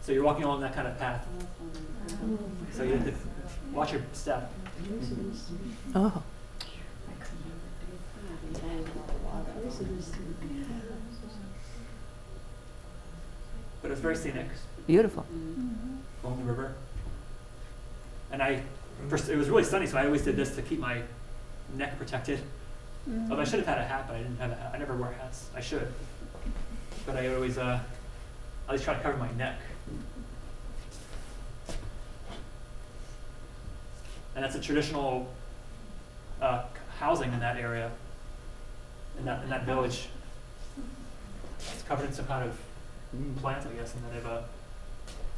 So you're walking along that kind of path. So you have to watch your step. Oh, But it was very scenic beautiful. along the river. And it was really sunny, so I always did this to keep my neck protected. Although I should have had a hat, but I didn't have a hat. I never wear hats. I should. But I always at least try to cover my neck. And that's a traditional housing in that area, in that village. It's covered in some kind of plant, I guess, and then they have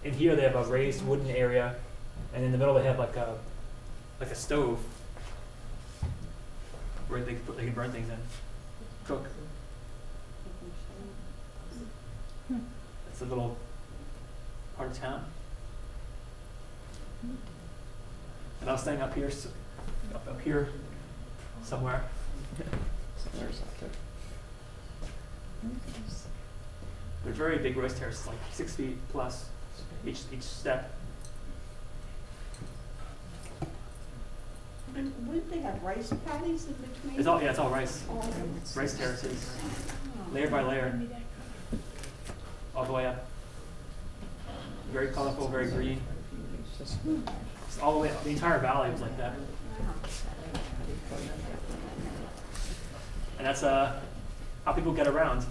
in here they have a raised wooden area, and in the middle they have like a stove where they can burn things and cook. It's a little part of town. And I was staying up here, up here somewhere. There's up there. They're very big roast terraces, like 6 feet plus each step. And wouldn't they have rice paddies in between? It's all rice. Rice terraces, layer by layer, all the way up. Very colorful, very green. It's all the way up. The entire valley was like that. And that's how people get around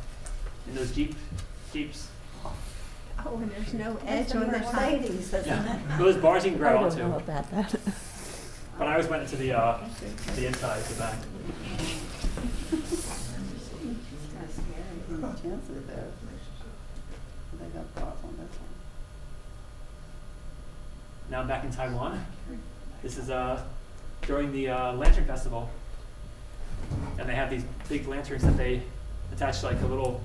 in those jeeps. Oh, and there's no edge That's on a the top. Mercedes, isn't it? Those bars you can I grab don't know onto. about that. But I always went into the inside, the back. Chances there. They got bars on this one. Now I'm back in Taiwan. This is during the Lantern Festival. And they have these big lanterns that they attach to like a little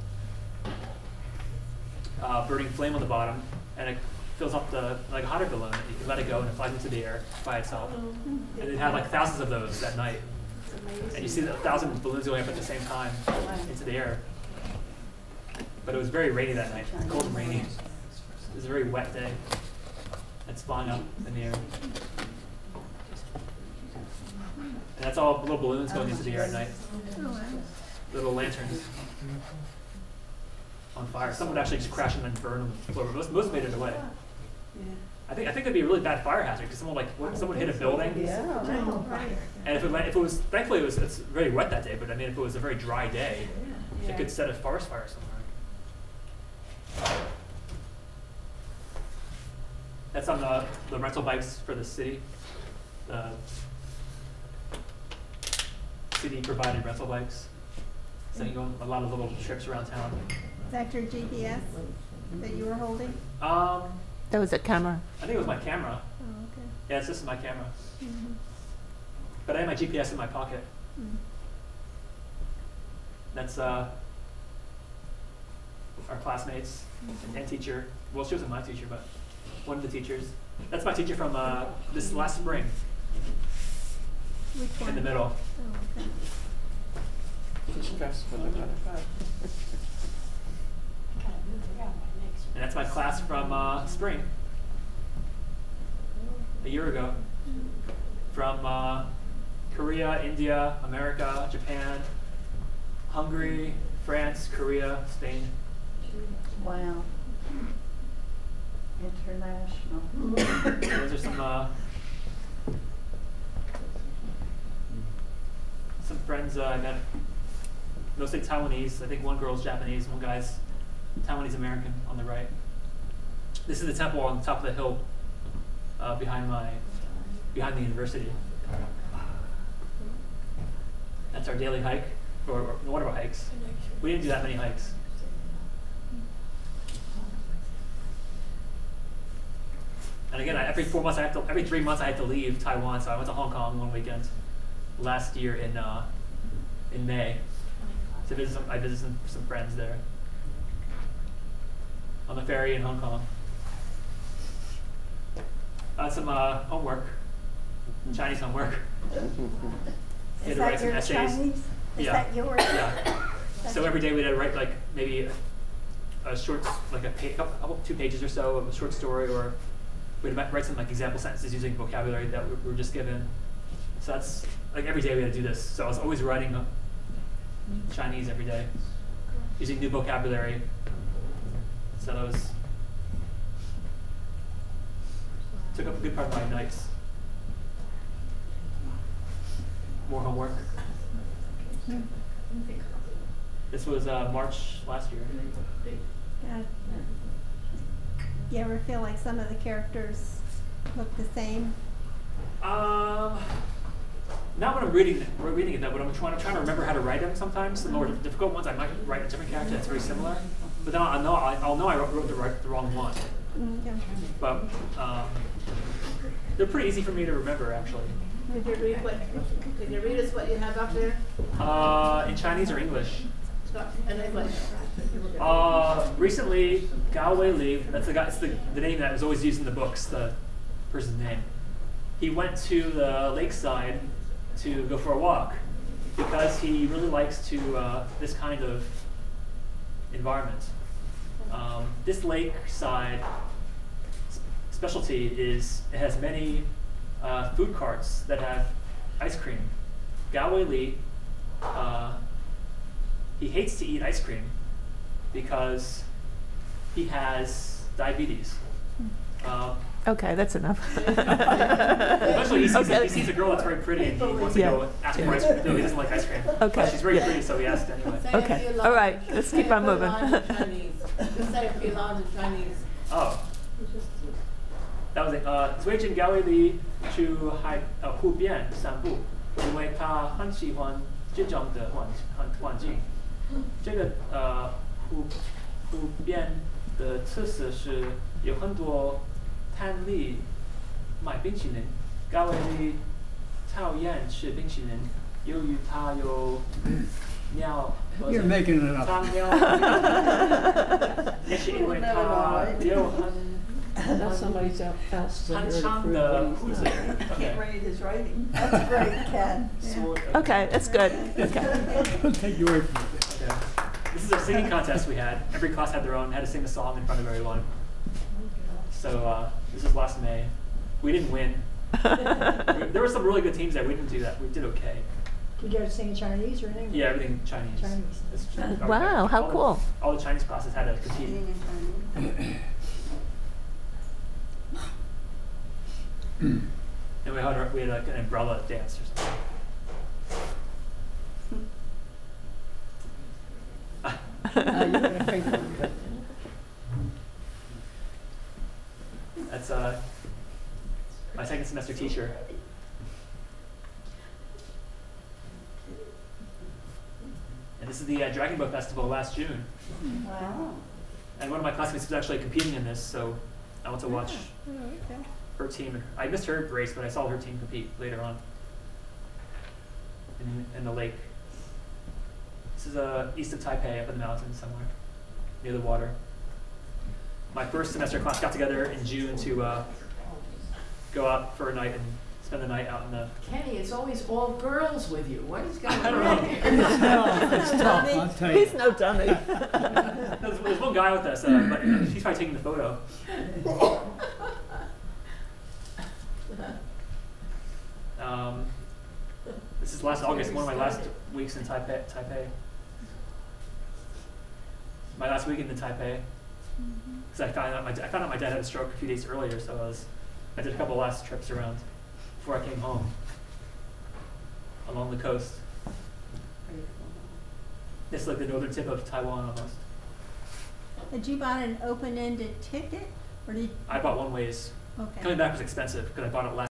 burning flame on the bottom, and it fills up like a hot air balloon. You can let it go and it flies into the air by itself. And they had like thousands of those that night. And you see the 1,000 balloons going up at the same time into the air. But it was very rainy that night, cold and rainy. It was a very wet day. It's flying up in the air. And that's all little balloons going into the air at night. Oh, wow. Little lanterns on fire. Some would actually just crash them and burn on the floor. Most made it away. I think it'd be a really bad fire hazard because someone hit a building. And if it was, thankfully it's very wet that day. But I mean, if it was a very dry day, it could set a forest fire somewhere. That's on the rental bikes for the city. The city provided rental bikes. So you go on a lot of little trips around town. Is that your GPS that you were holding? That was a camera. I think it was my camera. Oh, okay. Yeah, this is my camera. Mhm. But I had my GPS in my pocket. Mm. That's our classmates and teacher. Well, she wasn't my teacher, but one of the teachers. That's my teacher from this last spring Which one? in the middle. Oh, okay. She's stressed for the weather. And that's my class from spring, a year ago. From Korea, India, America, Japan, Hungary, France, Korea, Spain. Wow. International. Those are some friends I met. Mostly Taiwanese. I think one girl's Japanese, one guy's Taiwanese American on the right. This is the temple on the top of the hill behind my behind the university. That's our daily hike, or one of our hikes. We didn't do that many hikes. And again, every 3 months I have to leave Taiwan. So I went to Hong Kong one weekend last year in May to visit I visited some friends there on the ferry in Hong Kong. Some homework, Chinese homework. Is to write that some your essays. Chinese? Is Yeah. that yours? Yeah. So every day we had to write like maybe a short, like couple 2 pages or so of a short story, or we'd write some like example sentences using vocabulary that we were just given. So that's like every day we had to do this. So I was always writing Chinese every day, using new vocabulary. So that was took up a good part of my nights. More homework. This was March last year. Yeah. You ever feel like some of the characters look the same? Not when I'm reading it though, but I'm trying to remember how to write them sometimes. The more difficult ones, I might write a different character that's very similar. But then I'll know I wrote the wrong one. Okay. But they're pretty easy for me to remember, actually. Could you read us what you have up there? In Chinese or English? In English. Recently, Gao Wei Li, that's the guy. It's the name that was always used in the books. The person's name. He went to the lakeside to go for a walk because he really likes this kind of environment. This lakeside specialty is it has many food carts that have ice cream. Gao Wei Li, he hates to eat ice cream because he has diabetes. Okay, that's enough. Eventually, he sees a girl that's very pretty and he wants to go ask for ice cream. No, he doesn't like ice cream. Okay. But she's very Yeah. pretty, so he asked anyway. Okay, all right, let's keep on moving. Just say a few lines in Chinese. Oh. That was it. 最近高威里去湖边散步，因为他很喜欢这种的环境。这个湖边的特色是有很多摊里卖冰淇淋。高威里讨厌吃冰淇淋，由于它有尿。 You're making it up. 糖尿，也是因为它有很。 That's somebody's else. 很长的胡子。Okay. Read his writing. That's great, Ken. Okay, that's good. Okay. I'll take your word for it. Okay. This is a singing contest we had. Every class had to sing a song in front of everyone. So this was last May. We didn't win. There were some really good teams there. We didn't do that. We did okay. You got to sing in Chinese or in English? Yeah, everything Chinese. Chinese. It's Wow, how cool. All the Chinese classes had to compete. And we had like an umbrella dance or something. That's my second semester teacher. And this is the Dragon Boat Festival last June. Wow. And one of my classmates was actually competing in this, so I went to watch her team. I missed her race, but I saw her team compete later on in the lake. This is east of Taipei, up in the mountains somewhere, near the water. My first semester class got together in June to go out for a night and spend the night out in the... Kenny, it's always all girls with you. What is going I don't on know. here? It's tough, I'll tell you. He's no dummy. There's one guy with us, but he's probably taking the photo. This is last August, one of my last weeks in Taipei. My last weekend in Taipei. Because I found out my dad had a stroke a few days earlier, so I did a couple last trips around before I came home along the coast. It's like the northern tip of Taiwan almost. Did you buy an open-ended ticket, or did? I bought one ways. Okay. Coming back was expensive because I bought it last